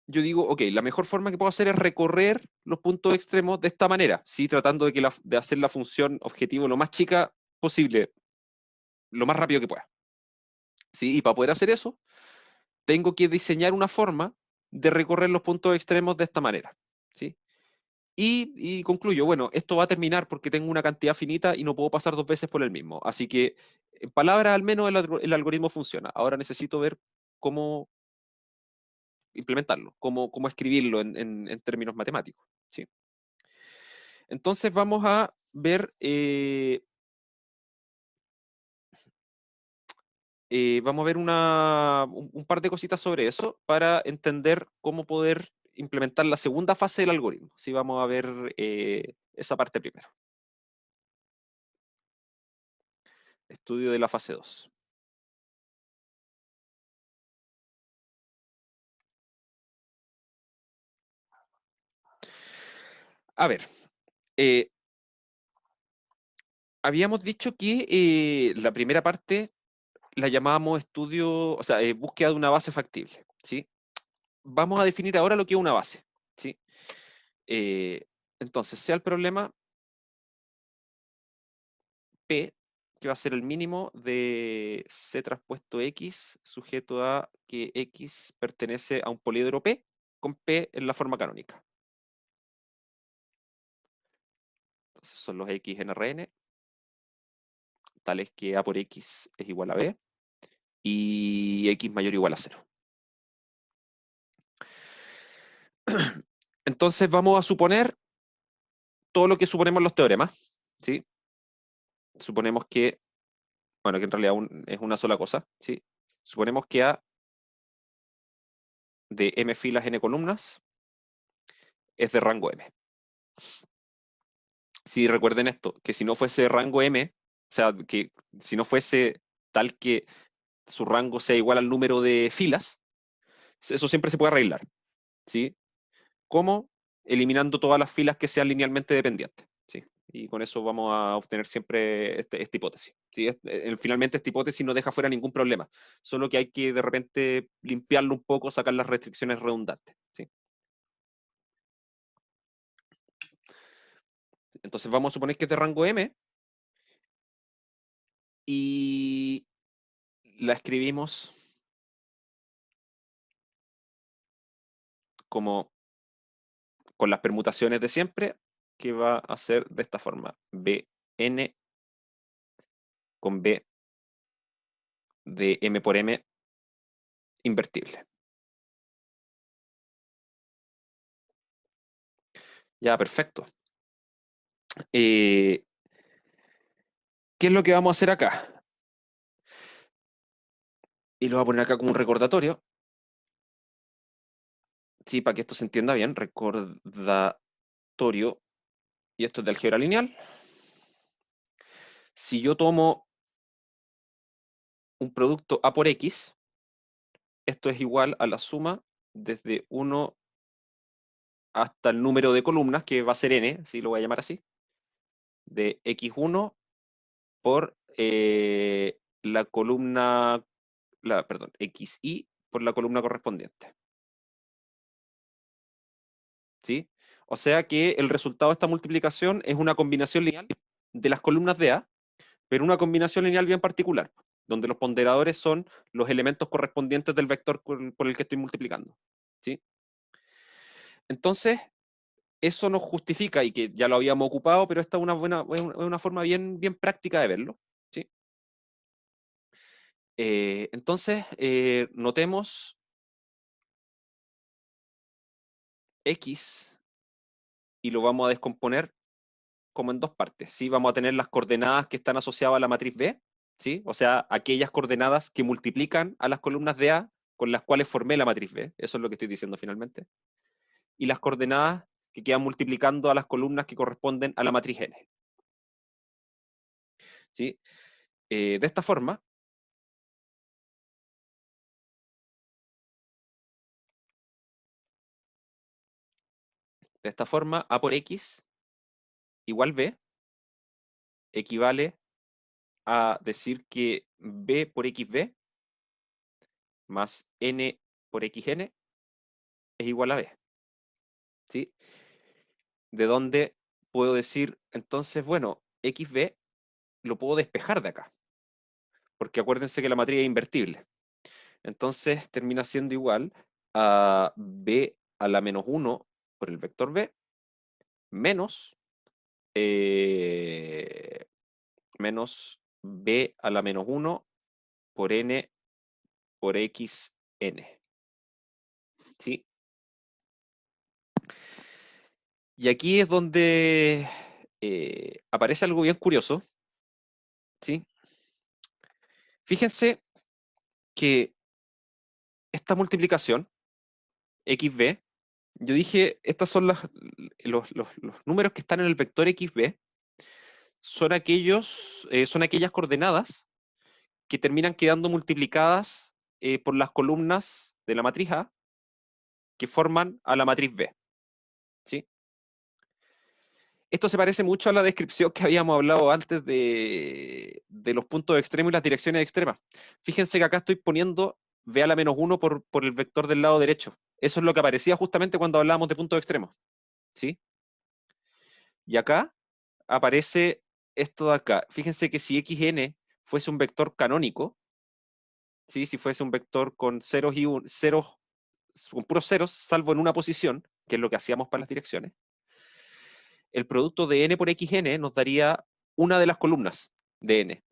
yo digo, ok, la mejor forma que puedo hacer es recorrer los puntos extremos de esta manera, ¿sí? Tratando de hacer la función objetivo lo más chica posible, lo más rápido que pueda, ¿sí? Y para poder hacer eso, tengo que diseñar una forma de recorrer los puntos extremos de esta manera, ¿sí? Y concluyo, bueno, esto va a terminar porque tengo una cantidad finita y no puedo pasar dos veces por el mismo. Así que, en palabras, al menos el algoritmo funciona. Ahora necesito ver cómo implementarlo, cómo escribirlo en términos matemáticos, ¿sí? Entonces vamos a ver, vamos a ver un par de cositas sobre eso para entender cómo poder implementar la segunda fase del algoritmo. Sí, vamos a ver esa parte primero. Estudio de la fase 2. A ver, eh, habíamos dicho que la primera parte la llamábamos estudio, o sea, búsqueda de una base factible, ¿sí? Vamos a definir ahora lo que es una base, ¿sí? Eh, entonces, sea el problema P, que va a ser el mínimo de C traspuesto X, sujeto a que X pertenece a un poliedro P, con P en la forma canónica. Entonces son los X en Rn, tales que A por X es igual a B, y X mayor o igual a 0. Entonces vamos a suponer todo lo que suponemos en los teoremas, ¿sí? Suponemos que, bueno, que en realidad es una sola cosa, ¿sí? Suponemos que A de m filas n columnas es de rango m. Si recuerden esto, que si no fuese rango m, o sea, que si no fuese tal que su rango sea igual al número de filas, eso siempre se puede arreglar, ¿sí? ¿Cómo? Eliminando todas las filas que sean linealmente dependientes, ¿sí? Y con eso vamos a obtener siempre esta hipótesis, ¿sí? Finalmente esta hipótesis no deja fuera ningún problema, solo que hay que de repente limpiarlo un poco, sacar las restricciones redundantes, ¿sí? Entonces vamos a suponer que es de rango m y la escribimos como con las permutaciones de siempre, que va a ser de esta forma: Bn con B de m por m invertible. Ya, perfecto. ¿Qué es lo que vamos a hacer acá? Y lo voy a poner acá como un recordatorio. Sí, para que esto se entienda bien, recordatorio, y esto es de álgebra lineal. Si yo tomo un producto A por X, esto es igual a la suma desde 1 hasta el número de columnas, que va a ser n, si lo voy a llamar así, de x1 por la columna, perdón, xi por la columna correspondiente. ¿Sí? O sea que el resultado de esta multiplicación es una combinación lineal de las columnas de A, pero una combinación lineal bien particular, donde los ponderadores son los elementos correspondientes del vector por el que estoy multiplicando, ¿sí? Entonces, eso nos justifica, y que ya lo habíamos ocupado, pero esta es una forma bien práctica de verlo, ¿sí? Entonces, notemos X y lo vamos a descomponer como en dos partes, ¿sí? Vamos a tener las coordenadas que están asociadas a la matriz B, ¿sí? O sea, aquellas coordenadas que multiplican a las columnas de A con las cuales formé la matriz B, eso es lo que estoy diciendo finalmente, y las coordenadas que quedan multiplicando a las columnas que corresponden a la matriz N, ¿sí? De esta forma, A por X igual B equivale a decir que B por XB más N por XN es igual a B, ¿sí? De donde puedo decir, entonces, bueno, XB lo puedo despejar de acá, porque acuérdense que la matriz es invertible. Entonces termina siendo igual a B a la menos 1 por el vector B menos, eh, menos B a la menos 1 por N por XN. ¿Sí? Y aquí es donde aparece algo bien curioso. ¿Sí? Fíjense que esta multiplicación, XB, yo dije, estos son los números que están en el vector XB, son aquellas coordenadas que terminan quedando multiplicadas por las columnas de la matriz A que forman a la matriz B. ¿Sí? Esto se parece mucho a la descripción que habíamos hablado antes de los puntos extremos y las direcciones extremas. Fíjense que acá estoy poniendo B a la menos 1 por el vector del lado derecho. Eso es lo que aparecía justamente cuando hablábamos de puntos extremos. ¿Sí? Y acá aparece esto de acá. Fíjense que si xn fuese un vector canónico, ¿sí? Si fuese un vector con ceros y ceros, con puros ceros, salvo en una posición, que es lo que hacíamos para las direcciones, el producto de n por xn nos daría una de las columnas de n,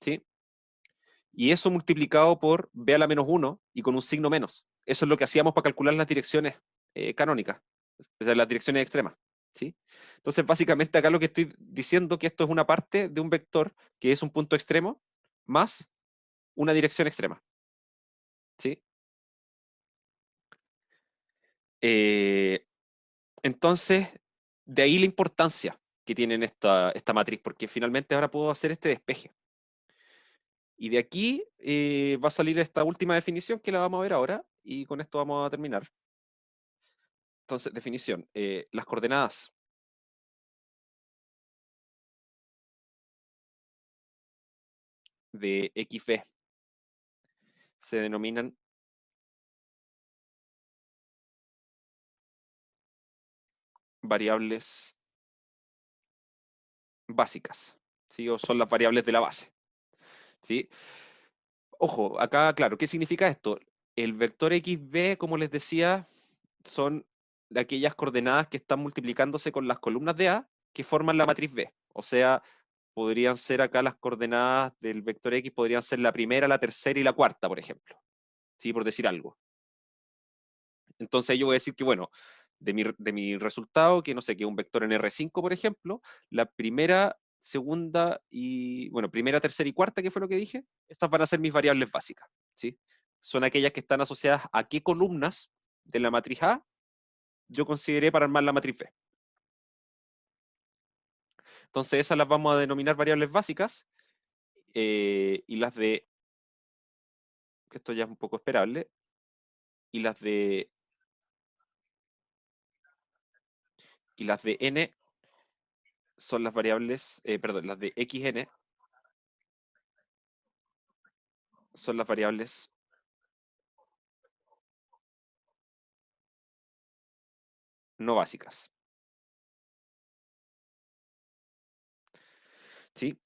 ¿sí? Y eso multiplicado por b a la menos 1 y con un signo menos. Eso es lo que hacíamos para calcular las direcciones canónicas, o sea, las direcciones extremas, ¿sí? Entonces, básicamente acá lo que estoy diciendo que esto es una parte de un vector que es un punto extremo más una dirección extrema, ¿sí? Eh, entonces, de ahí la importancia que tienen esta matriz, porque finalmente ahora puedo hacer este despeje. Y de aquí va a salir esta última definición que la vamos a ver ahora, y con esto vamos a terminar. Entonces, definición. Las coordenadas de XB se denominan variables básicas, ¿sí? O son las variables de la base, ¿sí? Ojo, acá, claro, ¿qué significa esto? El vector XB, como les decía, son de aquellas coordenadas que están multiplicándose con las columnas de A que forman la matriz B. O sea, podrían ser acá las coordenadas del vector X, podrían ser la primera, la tercera y la cuarta, por ejemplo. ¿Sí? Por decir algo. Entonces yo voy a decir que, bueno, de mi resultado, que no sé, que un vector en R5, por ejemplo, la primera, segunda y, bueno, primera, tercera y cuarta, que fue lo que dije, estas van a ser mis variables básicas, ¿sí? Son aquellas que están asociadas a qué columnas de la matriz A yo consideré para armar la matriz B. Entonces esas las vamos a denominar variables básicas y las de, que esto ya es un poco esperable, y las de n son las variables, perdón, las de xn son las variables no básicas. ¿Sí?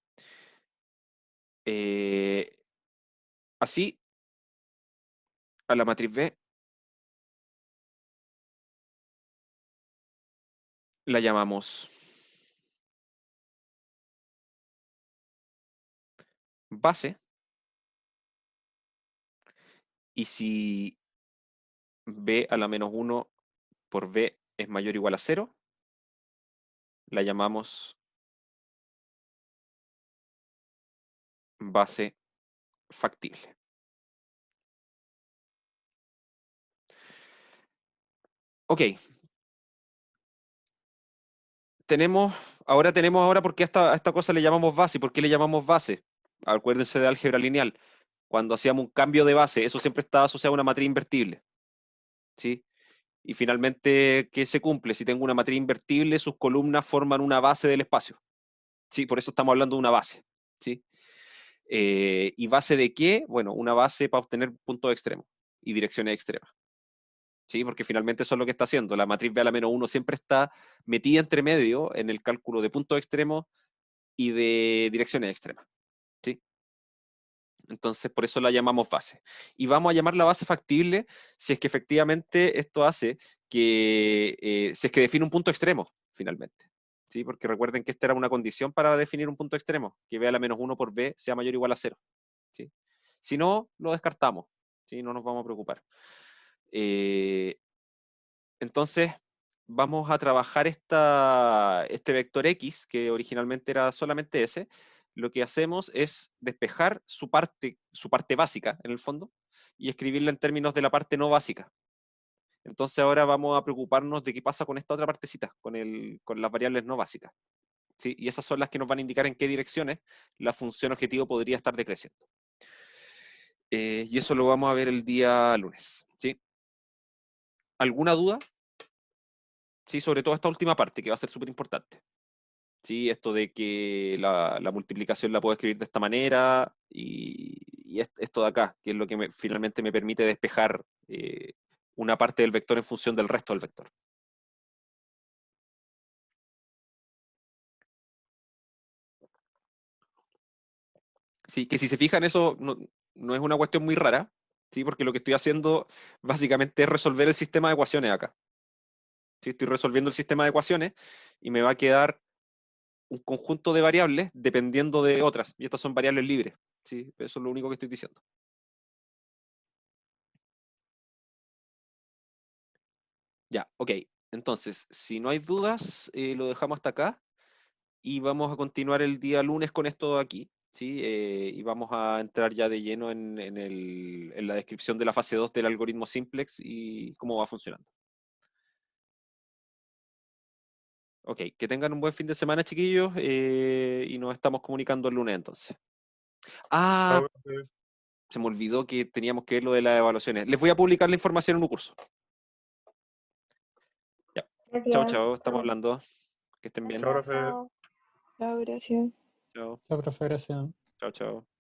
Eh, así, a la matriz B la llamamos base, y si B a la menos 1 por B es mayor o igual a 0, la llamamos base factible. Ok. Ahora tenemos por qué a esta cosa le llamamos base. ¿Por qué le llamamos base? Acuérdense de álgebra lineal. Cuando hacíamos un cambio de base, eso siempre está asociado a una matriz invertible. ¿Sí? Y finalmente, ¿qué se cumple? Si tengo una matriz invertible, sus columnas forman una base del espacio. ¿Sí? Por eso estamos hablando de una base. ¿Sí? ¿Y base de qué? Bueno, una base para obtener puntos extremos y direcciones extremas. ¿Sí? Porque finalmente eso es lo que está haciendo. La matriz B a la menos 1 siempre está metida entre medio en el cálculo de puntos extremos y de direcciones extremas. ¿Sí? Entonces, por eso la llamamos base. Y vamos a llamar la base factible si es que efectivamente esto hace que, si es que define un punto extremo, finalmente. ¿Sí? Porque recuerden que esta era una condición para definir un punto extremo, que B a la menos 1 por B sea mayor o igual a 0. ¿Sí? Si no, lo descartamos. ¿Sí? No nos vamos a preocupar. Entonces, vamos a trabajar este vector X, que originalmente era solamente ese. Lo que hacemos es despejar su parte básica, en el fondo, y escribirla en términos de la parte no básica. Entonces ahora vamos a preocuparnos de qué pasa con esta otra partecita, con las variables no básicas. ¿Sí? Y esas son las que nos van a indicar en qué direcciones la función objetivo podría estar decreciendo. Y eso lo vamos a ver el día lunes. ¿Sí? ¿Alguna duda? Sí, sobre todo esta última parte, que va a ser súper importante. Sí, esto de que la multiplicación la puedo escribir de esta manera y esto de acá, que es lo que finalmente me permite despejar una parte del vector en función del resto del vector. Sí, que si se fijan eso no es una cuestión muy rara, ¿sí? Porque lo que estoy haciendo básicamente es resolver el sistema de ecuaciones acá. ¿Sí? Estoy resolviendo el sistema de ecuaciones y me va a quedar un conjunto de variables dependiendo de otras, y estas son variables libres. ¿Sí? Eso es lo único que estoy diciendo. Ya, ok. Entonces, si no hay dudas, lo dejamos hasta acá y vamos a continuar el día lunes con esto de aquí, ¿sí? Y vamos a entrar ya de lleno en la descripción de la fase 2 del algoritmo simplex y cómo va funcionando. Ok, que tengan un buen fin de semana, chiquillos, y nos estamos comunicando el lunes entonces. Ah,
Chao, profe.
se me olvidó que teníamos que ver lo de las evaluaciones. Les voy a publicar la información en un curso. Ya. Chao,
Gracias.
chao, estamos
Chao.
hablando. Que estén bien.
Chao,
Chao,
profe.
chao. Chao, gracias.
Chao,
La profe, gracias.
chao, chao.